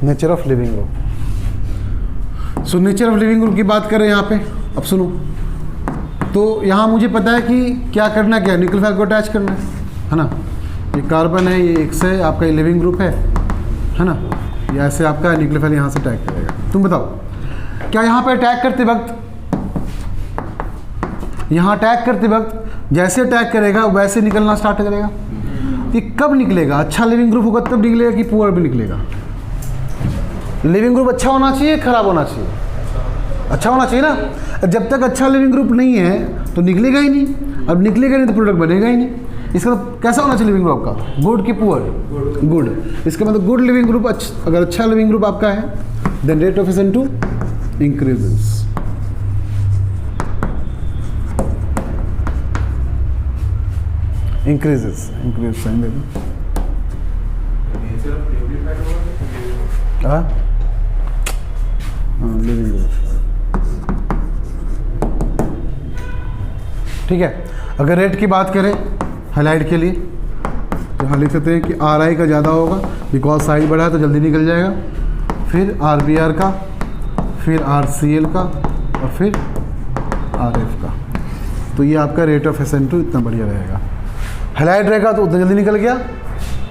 Nature of leaving group. So nature of leaving group की बात करें यहाँ पे, अब सुनो। तो यहाँ मुझे पता है कि क्या करना, क्या न्यूक्लियोफाइल को अटैच करना है ना। ये कार्बन है, ये X है, आपका ये लिविंग ग्रुप है ना। ये ऐसे आपका न्यूक्लियोफाइल यहाँ से अटैक करेगा। तुम बताओ क्या यहाँ पे अटैक करते वक्त, यहाँ अटैक करते वक्त जैसे अटैक करेगा वैसे निकलना स्टार्ट करेगा। ये कब निकलेगा, अच्छा लिविंग ग्रुप होगा तब निकलेगा कि पुअर भी निकलेगा। लिविंग ग्रुप अच्छा होना चाहिए, खराब होना चाहिए, अच्छा होना चाहिए ना। जब तक अच्छा लिविंग ग्रुप नहीं है तो निकलेगा ही नहीं, अब निकलेगा नहीं तो प्रोडक्ट बनेगा ही नहीं। इसका मतलब कैसा होना चाहिए लिविंग ग्रुप आपका, गुड कि पुअर, गुड। इसका मतलब गुड लिविंग ग्रुप, अगर अच्छा लिविंग ग्रुप आपका है then rate of SN2 increases. Increases sign दे दो। लिविंग ग्रुप ठीक है। अगर रेट की बात करें हाइलाइट के लिए तो हम लिख सकते हैं कि RI का ज़्यादा होगा बिकॉज साइज बड़ा है तो जल्दी निकल जाएगा, फिर RBR का, फिर RCl का और फिर RF का। तो ये आपका रेट ऑफ SN2 इतना बढ़िया रहेगा। हाइलाइट रहेगा तो उतना जल्दी निकल गया,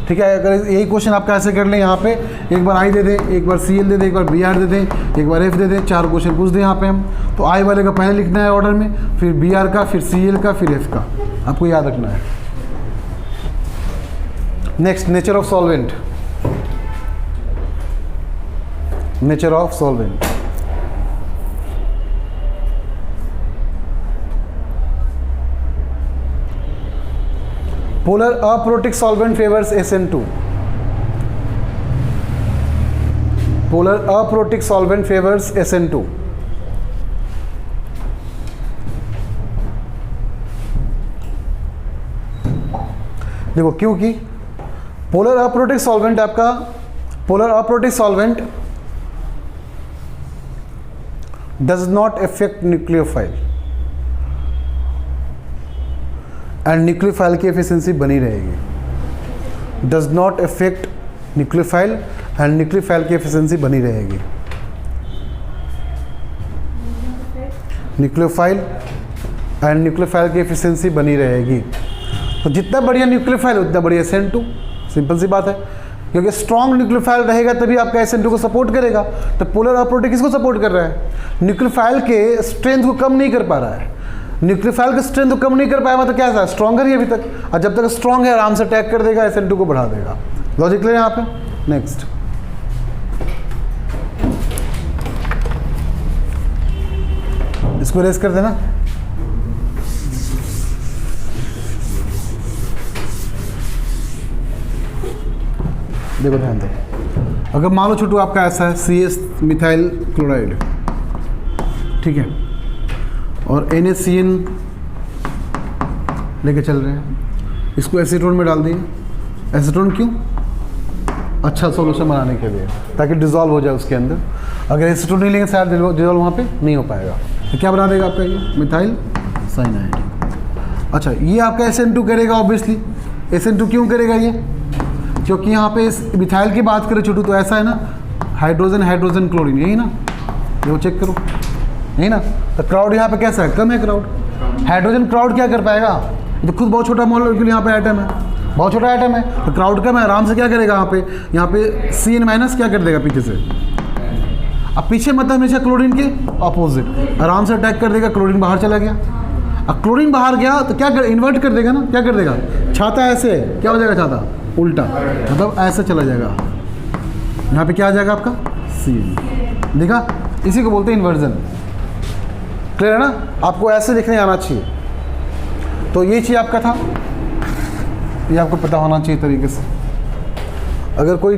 ठीक है। अगर यही क्वेश्चन आप कैसे कर लें, यहाँ पे एक बार I दे दें, एक बार CL दे दें, एक बार BR दे दें, एक बार F दे दें, 4 क्वेश्चन पूछ दें यहाँ पे हम। तो I वाले का पहले लिखना है ऑर्डर में, फिर BR का, फिर CL का, फिर F का, आपको याद रखना है। Next, nature of solvent. Nature of solvent, polar aprotic solvent favours SN2. Polar aprotic solvent favours SN2. देखो क्योंकि पोलर अप्रोटिक सॉल्वेंट आपका, polar aprotic solvent does not affect nucleophile and nucleophile की एफिशिएंसी बनी रहेगी. Does not affect nucleophile and nucleophile की efficiency बनी रहेगी. Nucleophile and nucleophile की एफिशिएंसी बनी रहेगी. तो जितना बढ़िया न्यूक्लियोफाइल उतना बढ़िया SN2. सिंपल सी बात है, क्योंकि स्ट्रॉन्ग न्यूक्लियोफाइल रहेगा तभी आपका SN2 को सपोर्ट करेगा. तो पोलर अप्रोटिक किसको सपोर्ट कर रहा है? न्यूक्लियोफाइल के स्ट्रेंथ को कम नहीं कर पा रहा है. न्यूक्लियोफाइल के स्ट्रेंथ को कम नहीं कर पाया मतलब क्या था? स्ट्रॉन्गर ही अभी तक, और जब तक स्ट्रॉन्ग है आराम से अटैक कर देगा, SN2 को बढ़ा देगा. लॉजिक क्लियर यहाँ पे? नेक्स्ट, इसको रेस कर देना. देखो ध्यान दो, अगर मान लो छोटू आपका ऐसा है CS मिथाइल क्लोराइड, ठीक है, और NaCN लेके चल रहे हैं, इसको एसीटोन में डाल दिए. एसीटोन क्यों? अच्छा सॉल्यूशन बनाने के लिए, ताकि डिज़ोल्व हो जाए उसके अंदर. अगर एसीटोन नहीं लेंगे शायद डिज़ोल्व वहाँ पे नहीं हो पाएगा. तो क्या बना देगा आपका ये? Methyl cyanide. अच्छा, ये आपका SN2 करेगा ऑब्वियसली. SN2 क्यों करेगा ये? क्योंकि यहाँ पे इस मिथाइल की बात करें छोटू तो ऐसा है ना, हाइड्रोजन हाइड्रोजन क्लोरीन, यही ना, देखो चेक करो, यही ना. तो क्राउड यहाँ पे कैसा है? कम है क्राउड. हाइड्रोजन क्राउड क्या कर पाएगा? तो खुद बहुत छोटा मॉलिक्यूल यहाँ पे एटम है, बहुत छोटा एटम है, तो क्राउड कम है, आराम से क्या करेगा यहाँ पे CN- क्या कर देगा पीछे से. अब पीछे मतलब हमेशा क्लोरीन के ऑपोजिट, आराम से अटैक कर देगा. क्लोरीन बाहर चला गया. अब क्लोरीन बाहर गया तो क्या कर, इन्वर्ट कर देगा ना. क्या कर देगा? छाता ऐसे क्या हो जाएगा? छाता उल्टा, मतलब ऐसे चला जाएगा. यहाँ पे क्या आ जाएगा आपका? CN. देखा, इसी को बोलते हैं इन्वर्जन. क्लियर है ना? आपको ऐसे लिखने आना चाहिए. तो ये चीज़ आपका था, ये आपको पता होना चाहिए तरीके से. अगर कोई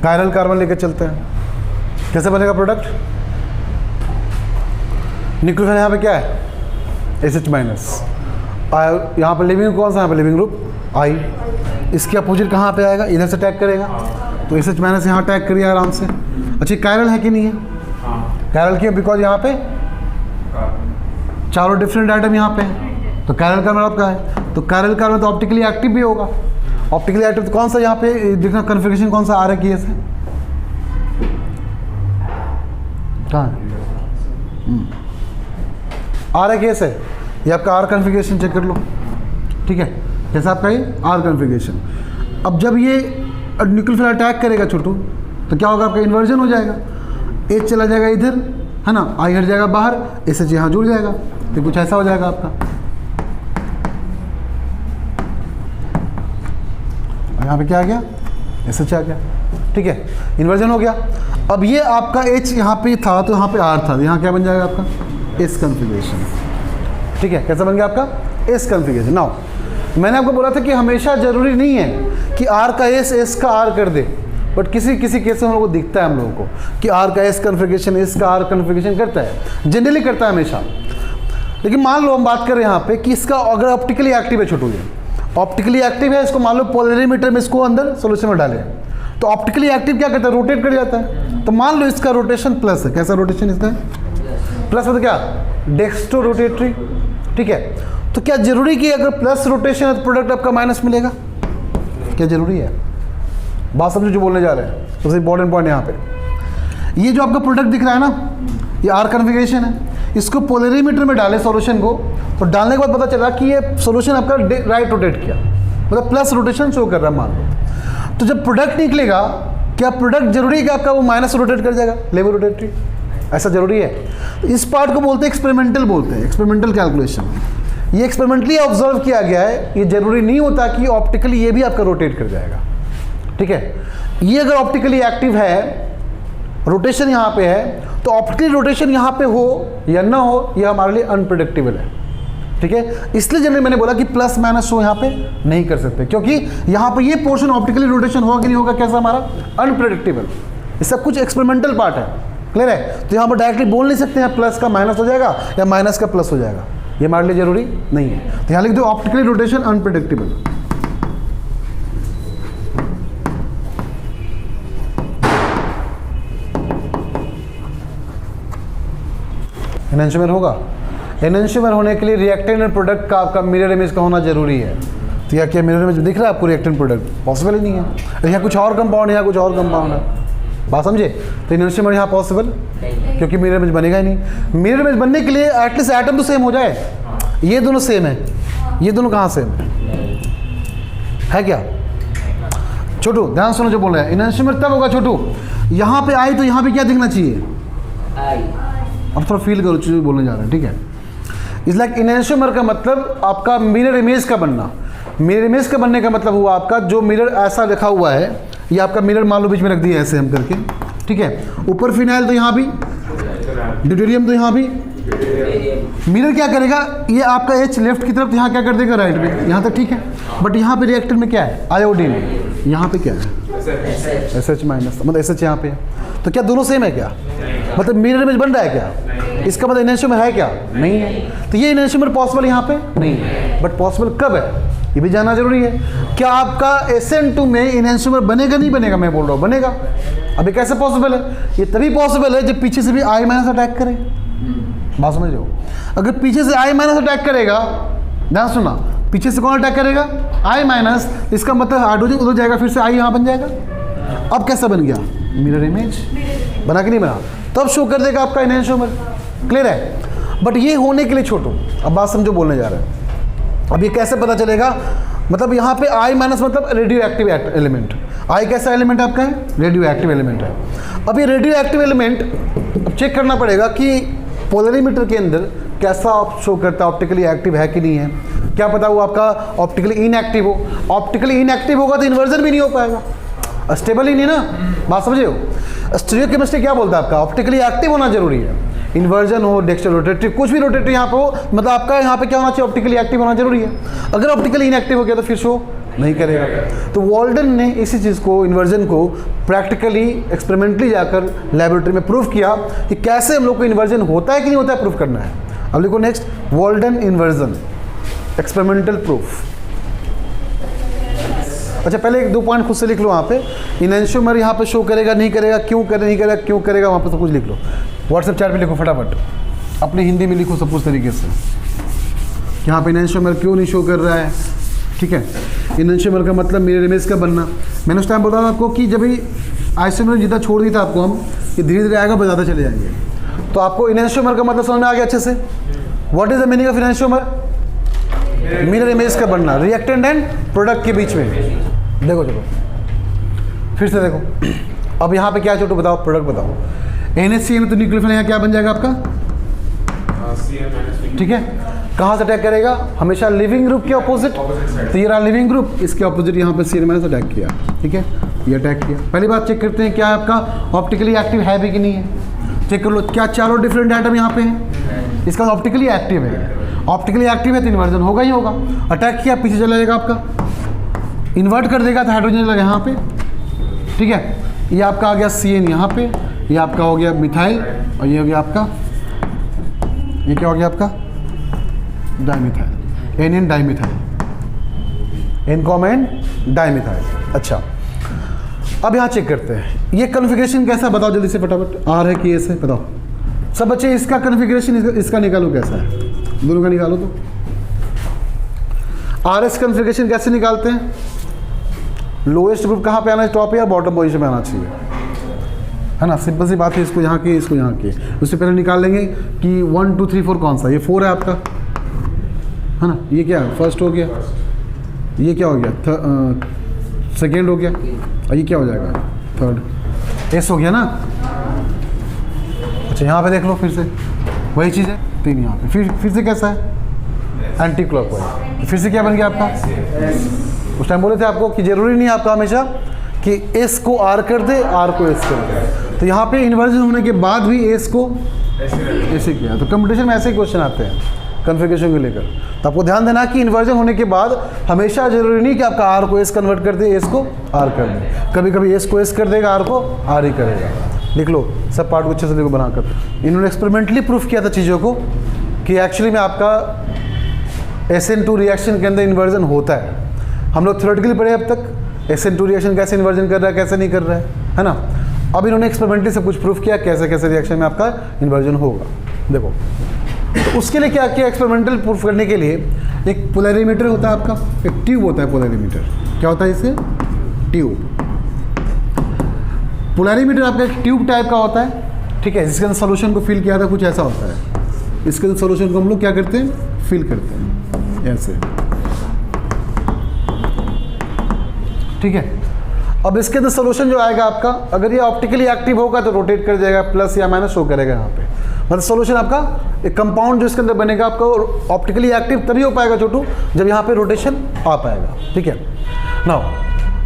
कायरल कार्बन लेकर चलते हैं, कैसे बनेगा प्रोडक्ट? न्यूक्लियोफाइल यहाँ पे क्या है? SH-. यहाँ पर लिविंग कौन सा? यहाँ पे लिविंग ग्रुप I. इसके अपोजिट कहाँ पे आएगा? इधर से अटैक करेगा. तो SH- यहाँ अटैक करिए आराम से. अच्छी कायरल है कि नहीं है? कायरल क्यों? बिकॉज यहाँ पे चारों डिफरेंट आइटम यहाँ पे है, तो कायरल का मतलब क्या है? तो कायरल का मतलब ऑप्टिकली एक्टिव भी होगा. ऑप्टिकली एक्टिव तो कौन सा यहाँ पे देखना, कन्फिगरेशन कौन सा आ रहा है? केस है कहाँ आ रहा है? केस है ये आपका R कन्फिगरेशन. चेक कर लो, ठीक है, जैसा आपका ये R कन्फिगरेशन. अब जब ये न्यूक्लियोफाइल अटैक करेगा छोटू, तो क्या होगा? आपका इन्वर्जन हो जाएगा. H चला जाएगा इधर, है ना, I हट जाएगा बाहर, SH यहाँ जुड़ जाएगा. तो कुछ ऐसा हो जाएगा आपका. यहाँ पे क्या आ गया? SH आ गया. ठीक है, इन्वर्जन हो गया. अब ये आपका H यहाँ पे था तो यहाँ पे R था, यहाँ क्या बन जाएगा आपका? S configuration. ठीक है, कैसा बन गया आपका? S configuration. नाउ मैंने आपको बोला था कि हमेशा जरूरी नहीं है कि R का S का R कर दे, बट किसी किसी केस में हम लोगों को दिखता है हम लोगों को कि R का S कन्फिगरेशन, S का R कन्फिगरेशन करता है, जनरली करता है हमेशा. लेकिन मान लो हम बात कर रहे हैं यहाँ पे कि इसका अगर ऑप्टिकली एक्टिव है छोटू, ये ऑप्टिकली एक्टिव है, इसको मान लो पोलरीमीटर में इसको अंदर सोल्यूशन में डाले, तो ऑप्टिकली एक्टिव क्या करता है? रोटेट कर जाता है. तो मान लो इसका रोटेशन प्लस है. कैसा रोटेशन इसका है? प्लस है तो क्या? Dextro rotatory. ठीक है, तो क्या जरूरी कि अगर प्लस रोटेशन है तो प्रोडक्ट आपका माइनस मिलेगा? क्या जरूरी है? बात समझो जो बोलने जा रहे हैं. सबसे इंपॉर्टेंट पॉइंट यहाँ पे, ये जो आपका प्रोडक्ट दिख रहा है ना, ये R कन्फिगरेशन है. इसको पोलरीमीटर में डाले सॉल्यूशन को, तो डालने के बाद पता चला कि ये सॉल्यूशन आपका राइट रोटेट किया, मतलब प्लस रोटेशन शो कर रहा है मान लो. तो जब प्रोडक्ट निकलेगा, क्या प्रोडक्ट जरूरी है कि आपका वो माइनस रोटेट कर जाएगा? लेवल रोटेटरी, ऐसा जरूरी है? इस पार्ट को बोलते हैं एक्सपेरिमेंटल, बोलते हैं एक्सपेरिमेंटल कैलकुलेशन. ये एक्सपेरिमेंटली ऑब्जर्व किया गया है. ये जरूरी नहीं होता कि ऑप्टिकली ये भी आपका रोटेट कर जाएगा. ठीक है, ये अगर ऑप्टिकली एक्टिव है, रोटेशन यहाँ पे है, तो ऑप्टिकली रोटेशन यहाँ पे हो या ना हो, ये हमारे लिए अनप्रेडिक्टेबल है. ठीक है, इसलिए जनरली मैंने बोला कि प्लस माइनस शो यहाँ पे नहीं कर सकते, क्योंकि यहाँ पे ये पोर्शन ऑप्टिकली रोटेशन होगा कि नहीं होगा, कैसा हमारा अनप्रेडिक्टेबल। ये सब कुछ एक्सपेरिमेंटल पार्ट है, क्लियर है। तो यहाँ पर डायरेक्टली बोल नहीं सकते हैं प्लस का माइनस हो जाएगा या माइनस का प्लस हो जाएगा, ये हमारे लिए जरूरी नहीं है। तो यहाँ लिख दो ऑप्टिकली रोटेशन अनप्रेडिक्टेबल। एनहांसमेंट होगा, एनहांसमेंट होने के लिए रिएक्टेंट एंड प्रोडक्ट का आपका मिरर इमेज का होना जरूरी है। तो यहाँ क्या मिरर इमेज दिख रहा है आपको रिएक्टेंट प्रोडक्ट? पॉसिबल ही नहीं है। यहाँ कुछ और कंपाउंड है, यहाँ कुछ और कंपाउंड है, बात समझे। तो एनहांसमेंट यहाँ पॉसिबल, क्योंकि मिरर इमेज बनेगा ही नहीं। मिरर इमेज बनने के लिए एटलीस्ट एटम तो सेम हो जाए। ये दोनों सेम है, ये दोनों कहाँ सेम है क्या? छोटू ध्यान सुनो जो बोल रहे हैं। एनहांसमेंट तब होगा छोटू, यहाँ पे आई तो यहाँ पे क्या दिखना चाहिए? अब थोड़ा फील करो जो बोलने जा रहे हैं, ठीक है। इस लाइक एनहांसमेंट का मतलब आपका मिरर इमेज का बनना। मिरर इमेज का बनने का मतलब हुआ आपका जो मिरर ऐसा लिखा हुआ है, ये आपका मिरर मान लो बीच में रख दिया ऐसे हम करके, ठीक है। ऊपर फिनाइल तो यहाँ भी, ड्यूटेरियम तो यहाँ भी। मिरर क्या करेगा, ये आपका एच लेफ्ट की तरफ, यहाँ क्या कर देगा राइट में, यहाँ तक ठीक है। बट यहाँ पे रिएक्टर में क्या है? आयोडीन। यहाँ पे क्या है? SH माइनस, मतलब SH यहाँ पे है। तो क्या दोनों सेम है क्या? मतलब मिरर इमेज बन रहा है क्या? इसका मतलब एनहांसमेंट है क्या? नहीं है। तो ये एनहांसमेंट पॉसिबल यहाँ पे नहीं है, बट पॉसिबल कब है ये भी जानना जरूरी है। क्या आपका SN2 में एनहांसमेंट बनेगा? नहीं बनेगा, मैं बोल रहा हूँ बनेगा। अभी कैसे पॉसिबल है? ये तभी पॉसिबल है जब पीछे से भी I माइनस अटैक करे। बात समझ लो, अगर पीछे से I माइनस अटैक करेगा, ध्यान सुना, पीछे से कौन अटैक करेगा? I minus. इसका मतलब हाइड्रोजन उधर जाएगा, फिर से I यहाँ बन जाएगा। अब कैसा बन गया? मिरर इमेज बना कि नहीं बना? तब शो कर देगा आपका एनहांसमेंट, क्लियर है। बट ये होने के लिए छोटू, अब बात समझो बोलने जा रहे हैं। अब ये कैसे पता चलेगा? मतलब यहाँ पे I माइनस मतलब रेडियो एक्टिव एलिमेंट। I कैसा एलिमेंट आपका है? रेडियो एक्टिव एलिमेंट है। अब ये रेडियो एक्टिव एलिमेंट अब चेक करना पड़ेगा कि पोलरीमीटर के अंदर कैसा शो करता है, ऑप्टिकली एक्टिव है कि नहीं है। क्या पता वो आपका ऑप्टिकली इनएक्टिव हो। ऑप्टिकली इनएक्टिव होगा तो इन्वर्जन भी नहीं हो पाएगा, स्टेबल ही नहीं ना। बात समझे हो। स्टीरियोकेमिस्ट्री क्या बोलता है आपका? ऑप्टिकली एक्टिव होना जरूरी है। इन्वर्जन हो, डेक्स्टर रोटेटरी, कुछ भी रोटेटरी यहाँ पे हो, मतलब आपका यहाँ पे क्या होना चाहिए? ऑप्टिकली एक्टिव होना जरूरी है। अगर ऑप्टिकली इनएक्टिव हो गया तो फिर शो नहीं करेगा। तो वॉल्डन ने इसी चीज़ को, इन्वर्जन को प्रैक्टिकली एक्सपेरिमेंटली जाकर लेबोरेटरी में प्रूव किया कि कैसे हम लोग को इन्वर्जन होता है कि नहीं होता है, प्रूफ करना है। अब लिखो next, Walden inversion experimental proof. अच्छा पहले एक दो पॉइंट खुद से लिख लो वहाँ पे। एनहांसमेंट यहाँ पे शो करेगा नहीं करेगा, क्यों करे नहीं करेगा, क्यों करेगा, वहाँ पे सब कुछ लिख लो। व्हाट्सएप चैट पे लिखो फटाफट, अपनी हिंदी में लिखो सब कुछ तरीके से। यहाँ पे एनहांसमेंट क्यों नहीं शो कर रहा है, ठीक है। एनहांसमेंट का मतलब मिरर इमेज का बनना। मैंने उस टाइम बताया आपको कि जब भी आइसोमर जितना छोड़ दिया था आपको हम, ये धीरे धीरे आएगा बताते चले जाएंगे। तो आपको एनहांसमेंट का मतलब समझ में आ गया अच्छे से। What is the meaning of enhancement? Mirror image का बनना रिएक्टेंट एंड प्रोडक्ट के बीच में। देखो चलो फिर से देखो, अब यहाँ पे क्या छोटू बताओ, प्रोडक्ट बताओ। NaCl तो न्यूक्लियोफाइल यहाँ क्या बन जाएगा आपका? ठीक है। कहाँ से अटैक करेगा? हमेशा लिविंग ग्रुप के ऑपोजिट। तो ये रहा लिविंग ग्रुप, इसके ऑपोजिट यहाँ पे Cl- अटैक किया, ठीक है, ये अटैक किया। पहली बात चेक करते हैं क्या आपका ऑप्टिकली एक्टिव है भी कि नहीं है। चेक कर लो, क्या चारों डिफरेंट एटम यहाँ पे हैं? इसका ऑप्टिकली एक्टिव है। ऑप्टिकली एक्टिव है तो इन्वर्जन होगा ही होगा। अटैक किया, पीछे चला जाएगा आपका, इन्वर्ट कर देगा तो हाइड्रोजन लगा यहाँ पे, ठीक है। ये आपका आ गया CN यहाँ पे, ये आपका हो गया मिथाइल, और ये हो गया आपका, ये क्या हो गया आपका? Dimethyl, NN dimethyl, N common dimethyl. अच्छा अब यहाँ चेक करते हैं ये कॉन्फ़िगरेशन कैसा, बताओ जल्दी से फटाफट। R है कि S है बताओ सब बच्चे। इसका कॉन्फ़िगरेशन इसका निकालो कैसा है, दोनों का निकालो। तो RS कॉन्फ़िगरेशन कैसे निकालते हैं? लोएस्ट ग्रुप कहाँ पे आना है? टॉप या बॉटम पोजीशन में आना चाहिए, है ना। सिंपल सी बात है। इसको यहाँ की, इसको यहाँ की। उससे पहले निकाल लेंगे कि 1 2 3 4 कौन सा। ये 4 है आपका, है ना। ये क्या है? फर्स्ट हो गया। ये क्या हो गया? सेकेंड हो गया। और ये क्या हो जाएगा? थर्ड। S हो गया ना। अच्छा यहाँ पे देख लो फिर से वही चीज़ है। 3 यहाँ पे, फिर से कैसा है? Anti clockwise. फिर से क्या बन गया आपका? उस टाइम बोले थे आपको कि जरूरी नहीं है आपका हमेशा कि S को R कर दे, R को S कर दे। तो यहाँ पे इन्वर्जन होने के बाद भी S को ऐसे किया। तो कंपटीशन में ऐसे ही क्वेश्चन आते हैं, कन्फिग्रेशन को लेकर। तो आपको ध्यान देना कि इन्वर्जन होने के बाद हमेशा जरूरी नहीं कि आपका आर को एस कन्वर्ट कर दे, एस को आर कर दे। कभी कभी एस को एस कर देगा, आर को आर ही करेगा। लिख लो सब पार्ट को अच्छे से देखो बनाकर। इन्होंने एक्सपेरिमेंटली प्रूफ किया था चीज़ों को कि एक्चुअली में आपका SN2 रिएक्शन के अंदर इन्वर्जन होता है। हम लोग थ्योरेटिकली पढ़े अब तक SN2 रिएक्शन कैसे इन्वर्जन कर रहा है, कैसे नहीं कर रहा है ना। अब इन्होंने एक्सपेरिमेंटली सब कुछ प्रूफ किया कैसे कैसे रिएक्शन में आपका इन्वर्जन होगा। देखो तो उसके लिए क्या किया, एक्सपेरिमेंटल प्रूफ करने के लिए एक पोलैरिमीटर होता है आपका, एक ट्यूब होता है पोलैरिमीटर। क्या होता है इससे, ट्यूब। पोलैरिमीटर आपका एक ट्यूब टाइप का होता है, ठीक है, जिसके अंदर सोल्यूशन को फिल किया था, कुछ ऐसा होता है। इसके अंदर सोल्यूशन को हम लोग क्या करते हैं, फिल करते हैं ऐसे, ठीक है। अब इसके अंदर सोल्यूशन जो आएगा आपका, अगर ये ऑप्टिकली एक्टिव होगा तो रोटेट कर जाएगा, प्लस या माइनस शो करेगा यहाँ पे। मतलब सोल्यूशन आपका एक कंपाउंड जो इसके अंदर बनेगा आपका ऑप्टिकली एक्टिव तभी हो पाएगा छोटू जब यहाँ पे रोटेशन आ पाएगा, ठीक है। नाउ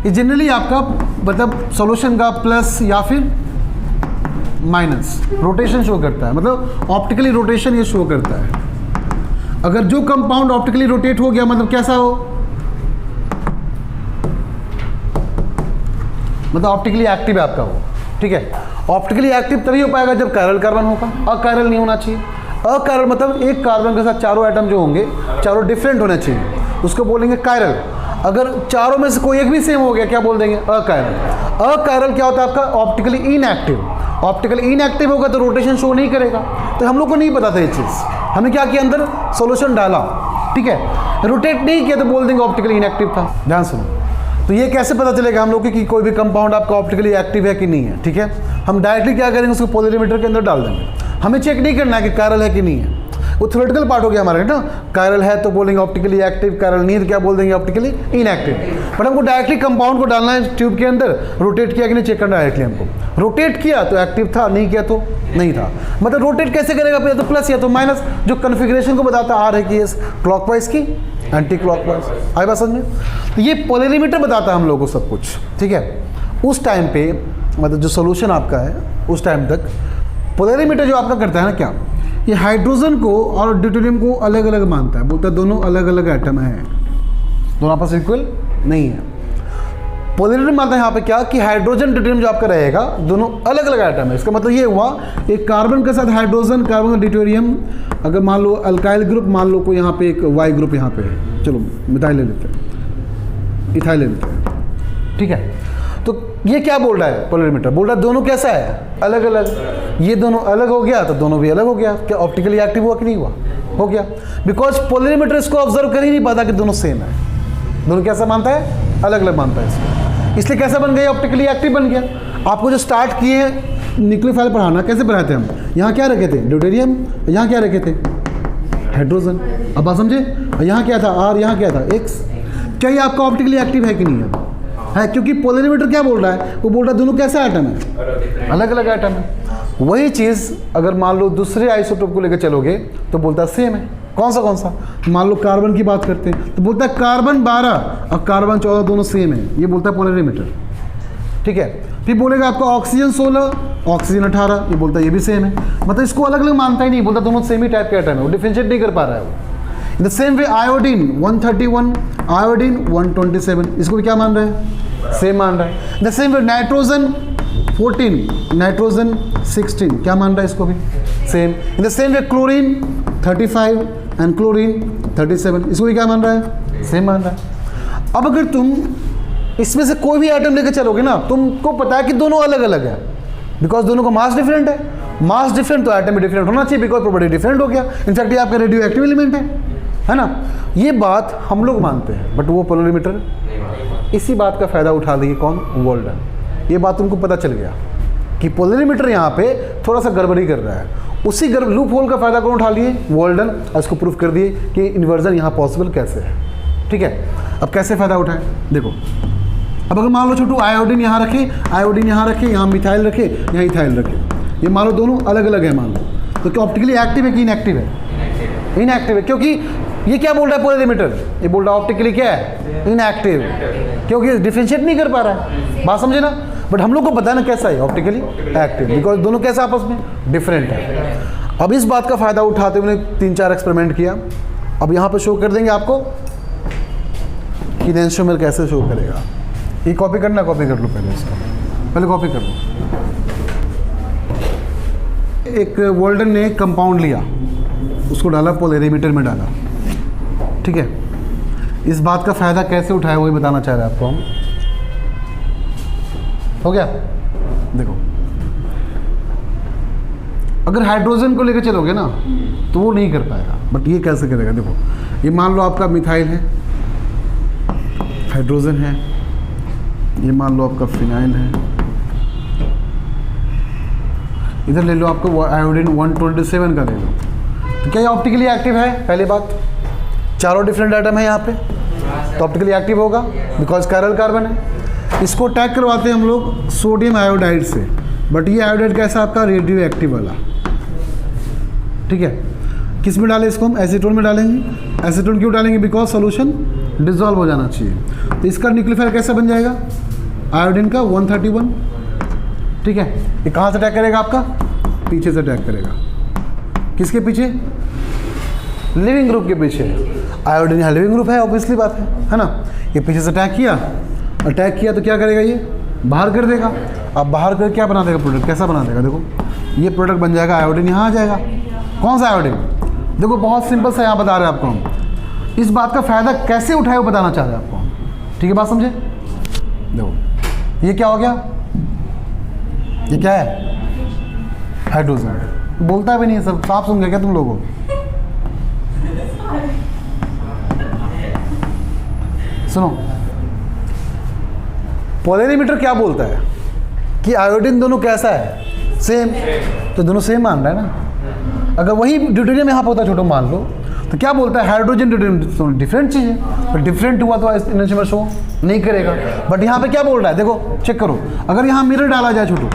ये जनरली आपका मतलब सोल्यूशन का प्लस या फिर माइनस रोटेशन शो करता है, मतलब ऑप्टिकली रोटेशन ये शो करता है। अगर जो कंपाउंड ऑप्टिकली रोटेट हो गया मतलब कैसा हो, मतलब ऑप्टिकली एक्टिव है आपका वो, ठीक है। ऑप्टिकली एक्टिव तभी हो पाएगा जब कायरल कार्बन होगा, अकायरल नहीं होना चाहिए। अकायरल मतलब एक कार्बन के साथ चारों एटम जो होंगे चारों डिफरेंट होने चाहिए, उसको बोलेंगे कायरल। अगर चारों में से कोई एक भी सेम हो गया क्या बोल देंगे, अकायरल। अकायरल क्या होता है आपका, ऑप्टिकली इनएक्टिव। ऑप्टिकली इनएक्टिव होगा तो रोटेशन शो नहीं करेगा। तो हम लोग को नहीं पता था ये चीज़, हमने क्या किया, अंदर सोल्यूशन डाला, ठीक है, रोटेट नहीं किया तो बोल देंगे ऑप्टिकली इनएक्टिव था। ध्यान सुनो, तो ये कैसे पता चलेगा हम लोग को कि कोई भी कंपाउंड आपका ऑप्टिकली एक्टिव है कि नहीं है, ठीक है। हम डायरेक्टली क्या करेंगे, उसको पोलैरिमीटर के अंदर डाल देंगे। हमें चेक नहीं करना है कि कायरल है कि नहीं है, वो थ्योरेटिकल पार्ट हो गया हमारा ना। कायरल है तो बोलेंगे ऑप्टिकली एक्टिव, कायरल नहीं है क्या बोल देंगे ऑप्टिकली इनएक्टिव। बट हमको डायरेक्टली कंपाउंड को डालना है ट्यूब के अंदर, रोटेट किया कि नहीं चेक करना डायरेक्टली हमको। रोटेट किया तो एक्टिव था, नहीं किया तो नहीं था। मतलब रोटेट कैसे करेगा, या तो प्लस या तो माइनस, जो कन्फिग्रेशन को बताता आ रहा है कि ये क्लॉकवाइज की एंटी क्लॉकवाइज। आई बात समझ में। तो ये पोलैरिमीटर बताता है हम लोगों को सब कुछ, ठीक है। उस टाइम पे मतलब जो सोल्यूशन आपका है उस टाइम तक पोलैरिमीटर जो आपका करता है ना क्या, ये हाइड्रोजन को और ड्यूटेरियम को अलग अलग मानता है, बोलता है दोनों अलग अलग एटम हैं, दोनों आपस इक्वल नहीं है। पोलैरिमीटर मानता है यहाँ पे क्या कि हाइड्रोजन ड्यूटेरियम जो आपका रहेगा दोनों अलग अलग एटम है। इसका मतलब ये हुआ एक कार्बन के साथ हाइड्रोजन, कार्बन का ड्यूटेरियम, अगर मान लो अल्काइल ग्रुप, मान लो कोई यहाँ पे एक वाई ग्रुप यहाँ पे है, चलो मिथाइल ले लेते हैं, इथाइल ले लेते हैं, ठीक है। तो ये क्या बोल रहा है पोलैरिमीटर, बोल रहा है दोनों कैसा है, अलग अलग। ये दोनों अलग हो गया तो दोनों भी अलग हो गया। क्या ऑप्टिकली एक्टिव हुआ कि नहीं हुआ, हो गया। बिकॉज पोलैरिमीटर इसको ऑब्जर्व कर ही नहीं पाता कि दोनों सेम है, दोनों कैसा मानता है, अलग अलग मानता है इसको। इसलिए कैसा बन गया, ऑप्टिकली एक्टिव बन गया। आपको जो स्टार्ट किए न्यूक्लियोफाइल पढ़ाना, कैसे पढ़ाते हम, यहाँ क्या रखे थे ड्यूटेरियम, यहाँ क्या रखे थे हाइड्रोजन। अब बात समझे, यहाँ क्या था आर, यहाँ क्या था एक्स। क्या ये आपका ऑप्टिकली एक्टिव है कि नहीं है, क्योंकि पोलैरिमीटर क्या बोल रहा है, वो बोल रहा है दोनों कैसा आइटम है, अलग अलग आइटम है। वही चीज़ अगर मान लो दूसरे आइसोटोप को लेकर चलोगे तो बोलता है सेम है। कौन सा, मान लो कार्बन की बात करते हैं तो बोलता है कार्बन 12 और कार्बन 14 दोनों सेम है, ये बोलता है पोलैरिमीटर, ठीक है। फिर बोलेगा आपका ऑक्सीजन 16 ऑक्सीजन 18, ये बोलता है ये भी सेम है। मतलब इसको अलग अलग मानता ही नहीं, बोलता दोनों सेम ही टाइप के आइटम है, वो डिफरेंशिएट नहीं कर पा रहा है वो। In the same way iodine 131, iodine 127, इसको भी क्या मान रहा है, सेम मान रहा है। The same way nitrogen 14, nitrogen 16, क्या मान रहा है, इसको भी same. In the same way chlorine 35 and chlorine 37, इसको भी क्या मान रहा है, सेम मान रहा है। अब अगर तुम इसमें से कोई भी आइटम लेकर चलोगे ना, तुमको पता है कि दोनों अलग अलग है, बिकॉज दोनों का मास डिफरेंट है। मास डिफरेंट तो आइटम भी डिफरेंट होना चाहिए, बिकॉज प्रॉपर्टी डिफरेंट हो गया। इनफैक्ट ये आपका रेडियो एक्टिव एलिमेंट है ना। ये बात हम लोग मानते हैं, बट वो पोलैरिमीटर इसी बात का फ़ायदा उठा लिए, कौन, वोल्डन। ये बात उनको पता चल गया कि पोलैरिमीटर यहाँ पे थोड़ा सा गड़बड़ी कर रहा है। उसी लूप होल का फ़ायदा कौन उठा लिए, वोल्डन, और इसको प्रूफ कर दिए कि इन्वर्जन यहाँ पॉसिबल कैसे है, ठीक है। अब कैसे फ़ायदा उठाए, देखो। अब अगर मान लो छोटू आयोडीन यहाँ रखे, आयोडीन यहाँ रखे, यहाँ मिथाइल रखे, यहाँ इथाइल रखे, ये मान लो दोनों अलग अलग है मान लो, तो क्या ऑप्टिकली एक्टिव है कि इनएक्टिव है, इनएक्टिव है। क्योंकि ये क्या बोल रहा है पोलैरिमीटर, ये बोल रहा है ऑप्टिकली क्या है, इनएक्टिव, क्योंकि डिफरेंशिएट नहीं कर पा रहा है। बात समझे ना। बट हम लोग को पता है ना कैसा है ऑप्टिकली एक्टिव, बिकॉज दोनों कैसा आपस में डिफरेंट है। अब इस बात का फ़ायदा उठाते हुए 3-4 एक्सपेरिमेंट किया। अब यहाँ पे शो कर देंगे आपको कि इनैंशियोमर कैसे शो करेगा। ये कॉपी करना, कॉपी कर लो पहले इसका, पहले कॉपी कर लो। एक वोल्डन ने कंपाउंड लिया, उसको डाला पोलैरिमीटर में डाला, ठीक है। इस बात का फ़ायदा कैसे उठाया वही बताना चाह रहे हैं आपको हम। हो गया? देखो, अगर हाइड्रोजन को लेकर चलोगे ना तो वो नहीं कर पाएगा, बट ये कैसे करेगा। देखो, ये मान लो आपका मिथाइल है, हाइड्रोजन है, ये मान लो आपका फिनाइल है, इधर ले लो आपको आयोडीन 127 का ले लो। तो क्या ये ऑप्टिकली एक्टिव है? पहली बात, चारों डिफरेंट एटम है यहाँ पे, तो ऑप्टिकली एक्टिव होगा बिकॉज कैरल कार्बन है। इसको टैग करवाते हैं हम लोग सोडियम आयोडाइड से, बट ये आयोडाइड कैसा आपका रेडियो एक्टिव वाला, ठीक है। किस में डालें इसको हम? एसीटोन में डालेंगे। एसीटोन क्यों डालेंगे? बिकॉज सोल्यूशन डिजॉल्व हो जाना चाहिए। तो इसका न्यूक्लियोफाइल कैसा बन जाएगा? आयोडीन का 131, ठीक है। ये कहाँ से अटैक करेगा आपका? पीछे से अटैक करेगा। किसके पीछे? लिविंग ग्रुप के पीछे। आयोडीन यहाँ लिविंग ग्रुप है, ऑब्वियसली बात है ना। ये पीछे से अटैक किया तो क्या करेगा? ये बाहर कर देगा। अब बाहर कर क्या बना देगा? प्रोडक्ट कैसा बना देगा? देखो, ये प्रोडक्ट बन जाएगा, आयोडीन यहाँ आ जाएगा। कौन सा आयोडीन? देखो, बहुत सिंपल सा यहाँ बता रहे हैं आपको हम। इस बात का फ़ायदा कैसे उठाए वो बताना चाह रहे हैं आपको हम, ठीक है। बात समझे? देखो, ये क्या हो गया? ये क्या है? हाइड्रोजन। बोलता भी नहीं है, सब साफ सुन गया क्या तुम लोगों? सुनो, पोलैरिमीटर क्या बोलता है कि आयोडीन दोनों कैसा है? सेम। तो दोनों सेम मान रहा है ना। अगर वही ड्यूटेरियम यहाँ पर होता छोटो मान लो, तो क्या बोलता है? हाइड्रोजन ड्यूटेरियम डिफरेंट चीज़ है, तो डिफरेंट हुआ तो इनैंशियोमर शो नहीं करेगा। बट यहाँ पे क्या बोल रहा है? देखो, चेक करो, अगर यहाँ मिरर डाला जाए छोटो,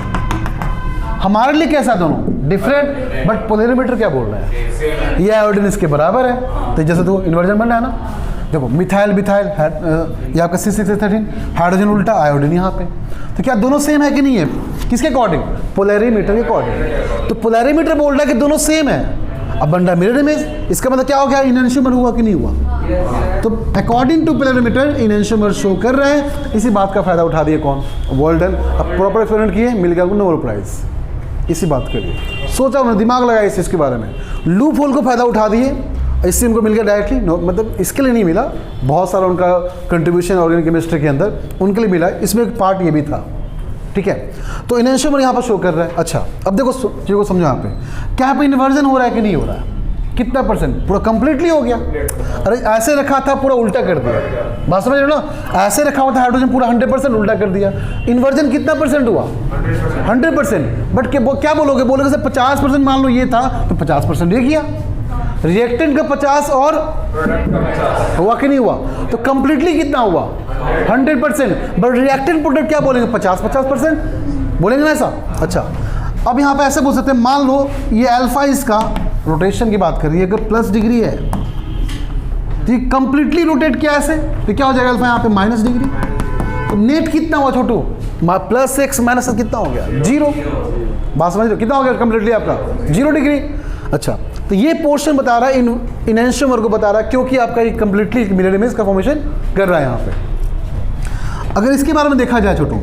हमारे लिए कैसा दोनों डिफरेंट, बट पोलैरिमीटर क्या बोल रहा है? ये आयोडीन इसके बराबर है। तो जैसे तो इन्वर्जन बन रहा है ना। देखो, मिथाइल बिथाइल, ये आपका C6H13, हाइड्रोजन उल्टा, आयोडीन यहाँ पे। तो क्या दोनों सेम है कि नहीं है? किसके अकॉर्डिंग? पोलैरिमीटर के अकॉर्डिंग। तो पोलैरिमीटर बोल रहा है कि दोनों सेम है। अब बन रहा मिरर इमेज, इसका मतलब क्या हो गया? इनैंशियोमर हुआ कि नहीं हुआ? तो अकॉर्डिंग टू पोलैरिमीटर इनैंशियोमर शो कर रहा है। इसी बात का फायदा उठा दिए कौन? वोल्डन। अब प्रॉपर एक्सपेरिमेंट किए, मिल गया नोबेल प्राइज इसी बात के लिए। सोचा उन्होंने, दिमाग लगाया इस चीज़ के बारे में, लूप होल को फायदा उठा दिए, इससे उनको मिल गया डायरेक्टली। मतलब इसके लिए नहीं मिला, बहुत सारा उनका कंट्रीब्यूशन ऑर्गेनिक केमिस्ट्री के अंदर उनके लिए मिला, इसमें एक पार्ट ये भी था, ठीक है। तो इनैंशियोमर यहाँ पर शो कर रहा है। अच्छा, अब देखो चीज़ को समझो, यहाँ पे क्या यहाँ पे इन्वर्जन हो रहा है कि नहीं हो रहा है? कितना परसेंट? पूरा कंप्लीटली हो गया। अरे ऐसे रखा था, पूरा उल्टा कर दिया। बात समझ रहे हो ना? ऐसे रखा हुआ था हाइड्रोजन, पूरा 100% उल्टा कर दिया। इन्वर्जन कितना परसेंट हुआ? 100%। बट क्या बोलोगे? बोलोगे सर 50% मान लो ये था, तो 50% ये किया। रिएक्टेंट का 50 और हुआ कि नहीं हुआ? तो कंप्लीटली कितना हुआ? 100%। बट रिएक्टेंट प्रोडक्ट क्या बोलेंगे? 50% बोलेंगे ना ऐसा। अच्छा, अब यहाँ पे ऐसे बोल सकते हैं, मान लो ये अल्फा इसका रोटेशन की बात कर रही है, अगर प्लस डिग्री है तो ये कंप्लीटली रोटेट किया ऐसे, तो क्या हो जाएगा? अल्फा यहाँ पे माइनस डिग्री। तो नेट कितना हुआ छोटू? प्लस एक्स माइनस कितना हो गया? 0। बात समझ लो, कितना हो गया कंप्लीटली आपका? 0 डिग्री। अच्छा, तो ये पोर्शन बता रहा है, इनैंशियोमर को बता रहा है, क्योंकि आपका ये कंप्लीटली मिरर इमेज का फॉर्मेशन कर रहा है यहाँ पे। अगर इसके बारे में देखा जाए छोटू,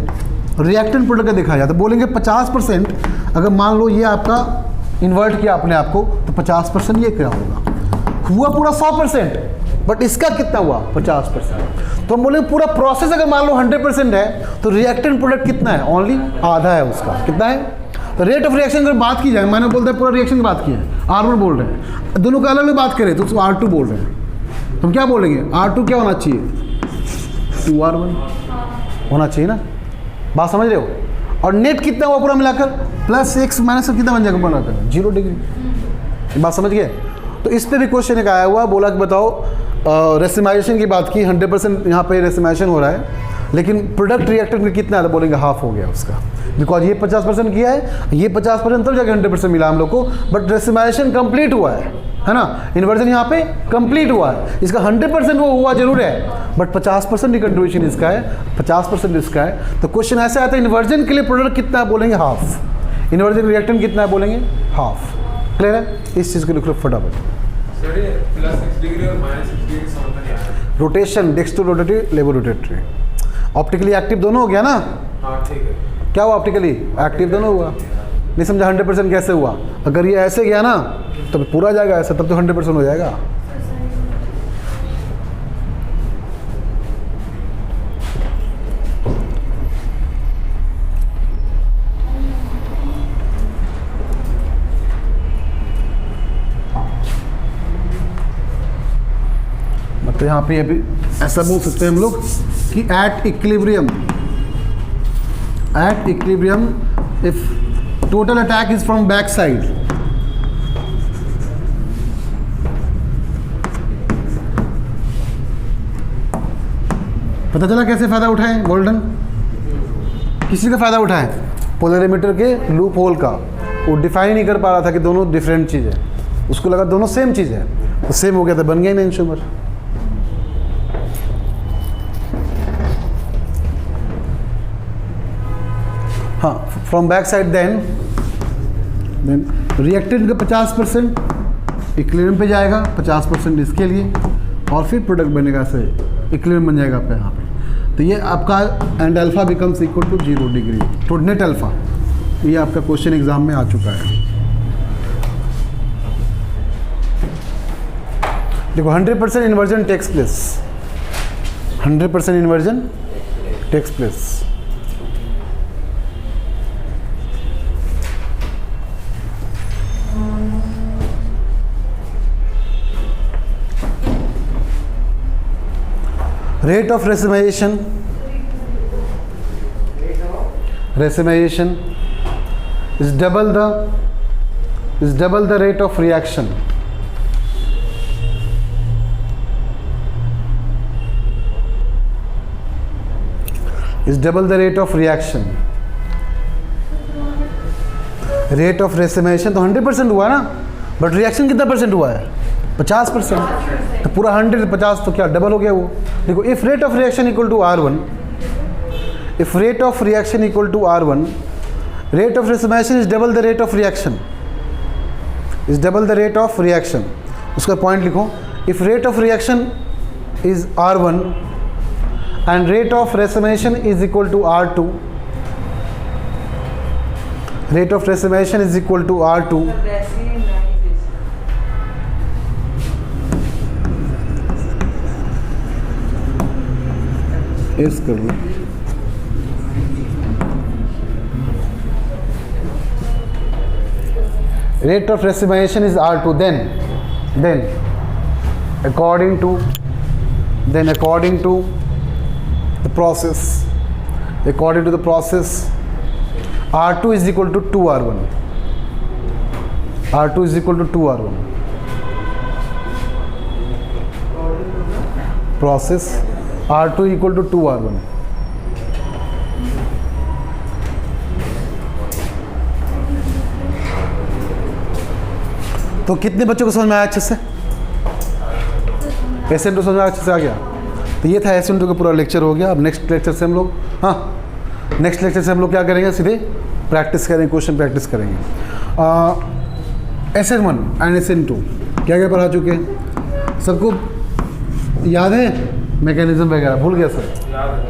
रिएक्टेंट प्रोडक्ट का देखा जाए, तो बोलेंगे 50%। अगर मान लो ये आपका इन्वर्ट किया अपने आप को, तो 50% ये क्या होगा? हुआ पूरा 100%, बट इसका कितना हुआ? 50%। तो हम बोलेंगे पूरा प्रोसेस अगर मान लो 100% है, तो रिएक्टेंट प्रोडक्ट कितना है? ओनली आधा है उसका। कितना है? तो रेट ऑफ रिएक्शन अगर बात की जाए, मैंने बोलता है पूरा रिएक्शन की बात की है, R1 बोल रहे हैं, दोनों का अलग अलग बात करें तो R2 बोल रहे हैं, तो हम क्या बोलेंगे? R2 क्या होना चाहिए? 2R1 होना चाहिए ना। बात समझ रहे हो? और नेट कितना हुआ पूरा मिलाकर? प्लस एक्स माइनस कितना बन जाएगा बनाकर? 0 डिग्री। बात समझ गए? तो इस पर भी क्वेश्चन एक आया हुआ, बोला कि बताओ रेसिमाइजेशन की बात की, 100% यहाँ पे रेसिमाइजेशन हो रहा है, लेकिन प्रोडक्ट रिएक्टेंट में कितना है? तो बोलेंगे हाफ हो गया उसका, बिकॉज ये 50% किया है, ये 50% तब जाके 100% मिला हम लोग को, बट रेसिमाइजेशन कंप्लीट हुआ है ना। इन्वर्जन यहाँ पे कंप्लीट हुआ है, इसका 100% वो हुआ जरूर है, बट 50% ही कंट्रीब्यूशन इसका है, 50% इसका है। तो क्वेश्चन ऐसे आता है, इन्वर्जन के लिए प्रोडक्ट कितना है? बोलेंगे हाफ। इन्वर्जन रिएक्टेंट कितना है? बोलेंगे हाफ। क्लियर है? इस चीज़ को लिख लो फटाफट। सर ये +6 डिग्री और -6 डिग्री समझ में नहीं आया। रोटेशन डेक्स्ट्रो रोटेटरी लेबो रोटेटरी, ऑप्टिकली एक्टिव दोनों हो गया ना? हाँ ठीक है। क्या हुआ? ऑप्टिकली एक्टिव दोनों हुआ। नहीं समझा 100% कैसे हुआ? अगर ये ऐसे गया ना तब पूरा जाएगा ऐसा, तब तो 100% हो जाएगा। मतलब यहाँ पे अभी ऐसा बोल सकते हैं हम लोग कि at equilibrium if total attack is from back side, पता चला कैसे फायदा उठाएं गोल्डन? किसी का फायदा उठाएं? पोलरिमीटर के लूप होल का। वो डिफाइन नहीं कर पा रहा था कि दोनों डिफरेंट चीज़ है, उसको लगा दोनों सेम चीज़ है, तो सेम हो गया तो बन गया ही एंशोमर। हाँ, from back side then reactant का 50% इक्विलिब्रियम पे जाएगा, 50% इसके लिए, और फिर प्रोडक्ट बनेगा ऐसे इक्विलिब्रियम बन जाएगा आपका यहाँ पे। तो ये आपका and alpha becomes equal to 0 degree तो नेट अल्फा। ये आपका क्वेश्चन एग्जाम में आ चुका है। देखो 100% inversion takes place, 100% inversion takes place. Rate of racemization is double the rate of reaction. Is double the rate of reaction. Rate of racemization तो 100% हुआ ना, बट रिएक्शन कितना परसेंट हुआ है? 50%। तो पूरा 100 50 तो क्या डबल हो गया वो। देखो if rate of reaction equal to R1, if rate of reaction equal to R1, rate of racemisation is double the rate of reaction, is double the rate of reaction. उसका पॉइंट लिखो, if rate of reaction is R1 and rate of racemisation is equal to R2, rate of racemisation is equal to R2, इस कर लो, rate of racemization is R2, then according to the process, R2 is equal to 2R1, R2 is equal to 2R1 process, R2 equal to 2R1। तो कितने बच्चों को समझ में आया अच्छे से? SN2 समझ में अच्छे से आ गया? तो ये था SN2 का पूरा लेक्चर हो गया। अब नेक्स्ट लेक्चर से हम लोग नेक्स्ट लेक्चर से हम लोग क्या करेंगे? सीधे प्रैक्टिस करेंगे, क्वेश्चन प्रैक्टिस करेंगे। SN1 एंड SN2 क्या क्या पढ़ा चुके हैं? सबको याद है? मैकेनिज्म वगैरह भूल गया सर? याद है।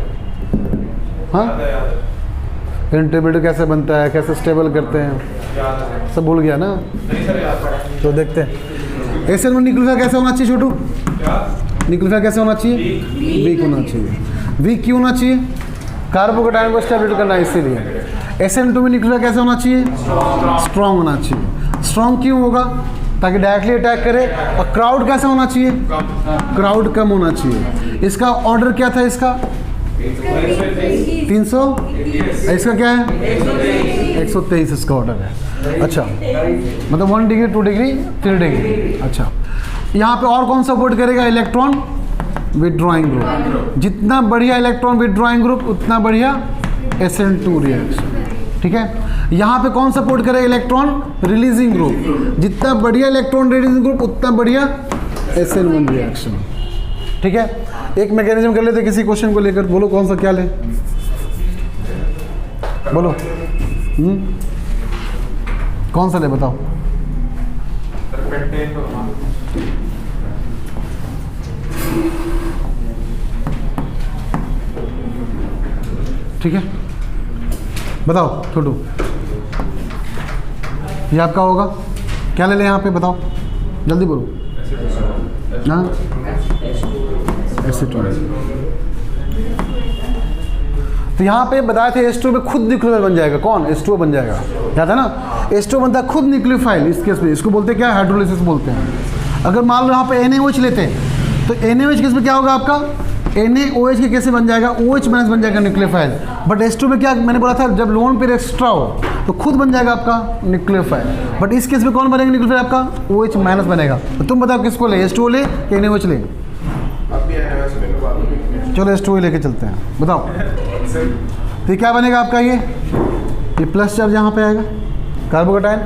हाँ, याद है। इंटरमीडिएट कैसे बनता है, कैसे स्टेबल करते हैं, याद है। सब भूल गया ना? नहीं सर याद पड़ा। तो देखते हैं SN1 न्यूक्लियोफाइल कैसे होना चाहिए छोटू? क्या? न्यूक्लियोफाइल कैसे होना चाहिए? वीक होना चाहिए। वीक क्यों होना चाहिए? कार्बोकेटायन को स्टेबलाइज करना है, इसीलिए। SN2 में न्यूक्लियोफाइल कैसे होना चाहिए? स्ट्रॉन्ग होना चाहिए। स्ट्रॉन्ग क्यों होगा? ताकि डायरेक्टली अटैक करे। और क्राउड कैसा होना चाहिए? क्राउड कम होना चाहिए। इसका ऑर्डर क्या था? इसका 300, इसका क्या है? 123 इसका ऑर्डर है। अच्छा, मतलब 1 डिग्री 2 डिग्री 3 डिग्री। अच्छा, यहाँ पे और कौन सपोर्ट करेगा? Electron withdrawing group. जितना बढ़िया इलेक्ट्रॉन विथड्रॉइंग ग्रुप उतना बढ़िया SN2 रिएक्शन। ठीक है, यहाँ पे कौन सपोर्ट करेगा? Electron releasing group. जितना बढ़िया इलेक्ट्रॉन रिलीजिंग ग्रुप उतना बढ़िया SN1 रिएक्शन। ठीक है, एक मैकेनिज्म कर लेते किसी क्वेश्चन को लेकर। बोलो कौन सा क्या ले? बोलो कौन सा ले बताओ? पेंटेन तो मान ठीक है, बताओ छोटू, ये आपका होगा क्या ले लें यहाँ पे, बताओ जल्दी बोलो। हाँ तो यहाँ पे बताए थे H2 में खुद न्यूक्लियोफाइल बन जाएगा, कौन H2O बन जाएगा, याद है ना। H2O बनता है खुद न्यूक्लियोफाइल, इस केस में इसको बोलते हैं क्या, हाइड्रोलिसिस बोलते हैं। अगर मान लो यहाँ पे NaOH लेते हैं तो NaOH केस में क्या होगा आपका, NaOH के कैसे बन जाएगा, OH माइनस बन जाएगा न्यूक्लियोफाइल। बट H2 में क्या मैंने बोला था, जब लोन पेयर एक्स्ट्रा हो तो खुद बन जाएगा आपका न्यूक्लियोफाइल। बट इस केस में कौन बनेगा न्यूक्लियोफाइल, आपका OH माइनस बनेगा। तो तुम बताओ किसको ले, H2O ले कि NaOH ले। चलो H2O लेके चलते हैं, बताओ। तो क्या बनेगा आपका, ये प्लस चार्ज यहाँ पे आएगा, कार्बोकेटाइन,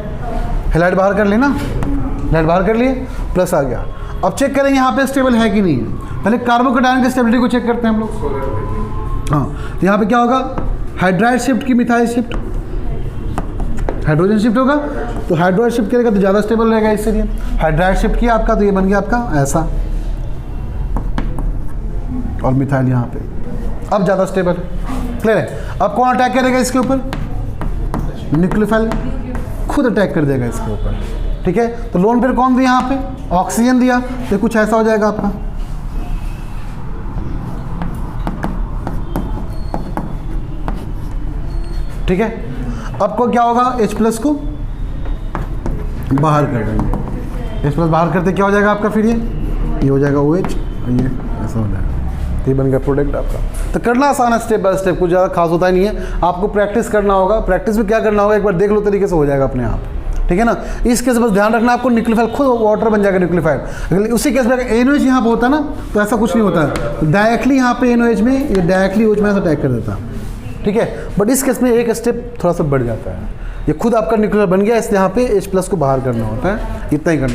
हेलाइड बाहर कर लेना, हेलाइड बाहर कर लिए, प्लस आ गया। अब चेक करेंगे यहाँ पे स्टेबल है कि नहीं है। पहले कार्बोकेटाइन की स्टेबिलिटी को चेक करते हैं हम लोग। हाँ तो यहाँ पे क्या होगा, हाइड्राइड शिफ्ट की मिथाइल शिफ्ट, हाइड्रोजन शिफ्ट होगा तो हाइड्रोजन शिफ्ट करेगा तो ज़्यादा स्टेबल रहेगा, इसलिए हाइड्राइड शिफ्ट किया आपका तो ये बन गया आपका ऐसा, और मिथाइल यहाँ पे अब ज़्यादा स्टेबल है। क्लियर है। अब कौन अटैक करेगा इसके ऊपर, न्यूक्लियोफाइल खुद अटैक कर देगा इसके ऊपर। ठीक है, तो लोन पेयर कौन दिया यहाँ पे, ऑक्सीजन दिया, तो कुछ ऐसा हो जाएगा आपका। ठीक है, अब को क्या होगा, H प्लस को बाहर कर देंगे, H प्लस बाहर करते क्या हो जाएगा आपका, फिर ये हो जाएगा OH और ये ऐसा हो जाएगा, ये बन गया प्रोडक्ट आपका। तो करना आसान है, स्टेप बाय स्टेप, कुछ ज़्यादा खास होता ही नहीं है, आपको प्रैक्टिस करना होगा। प्रैक्टिस में क्या करना होगा, एक बार देख लो तरीके से हो जाएगा अपने आप। ठीक है ना, इस केस में बस ध्यान रखना आपको, न्यूक्लियोफाइल खुद वाटर बन जाएगा न्यूक्लियोफाइल। अगर उसी केस में अगर NaOH यहाँ पे होता ना तो ऐसा कुछ नहीं होता है, डायरेक्टली यहाँ पे NaOH में ये डायरेक्टली OH में अटैक कर देता। ठीक है, बट इस केस में एक स्टेप थोड़ा सा बढ़ जाता है, ये खुद आपका न्यूक्लियोफाइल बन गया, इसलिए यहाँ पे H प्लस को बाहर करना होता है, इतना ही करना।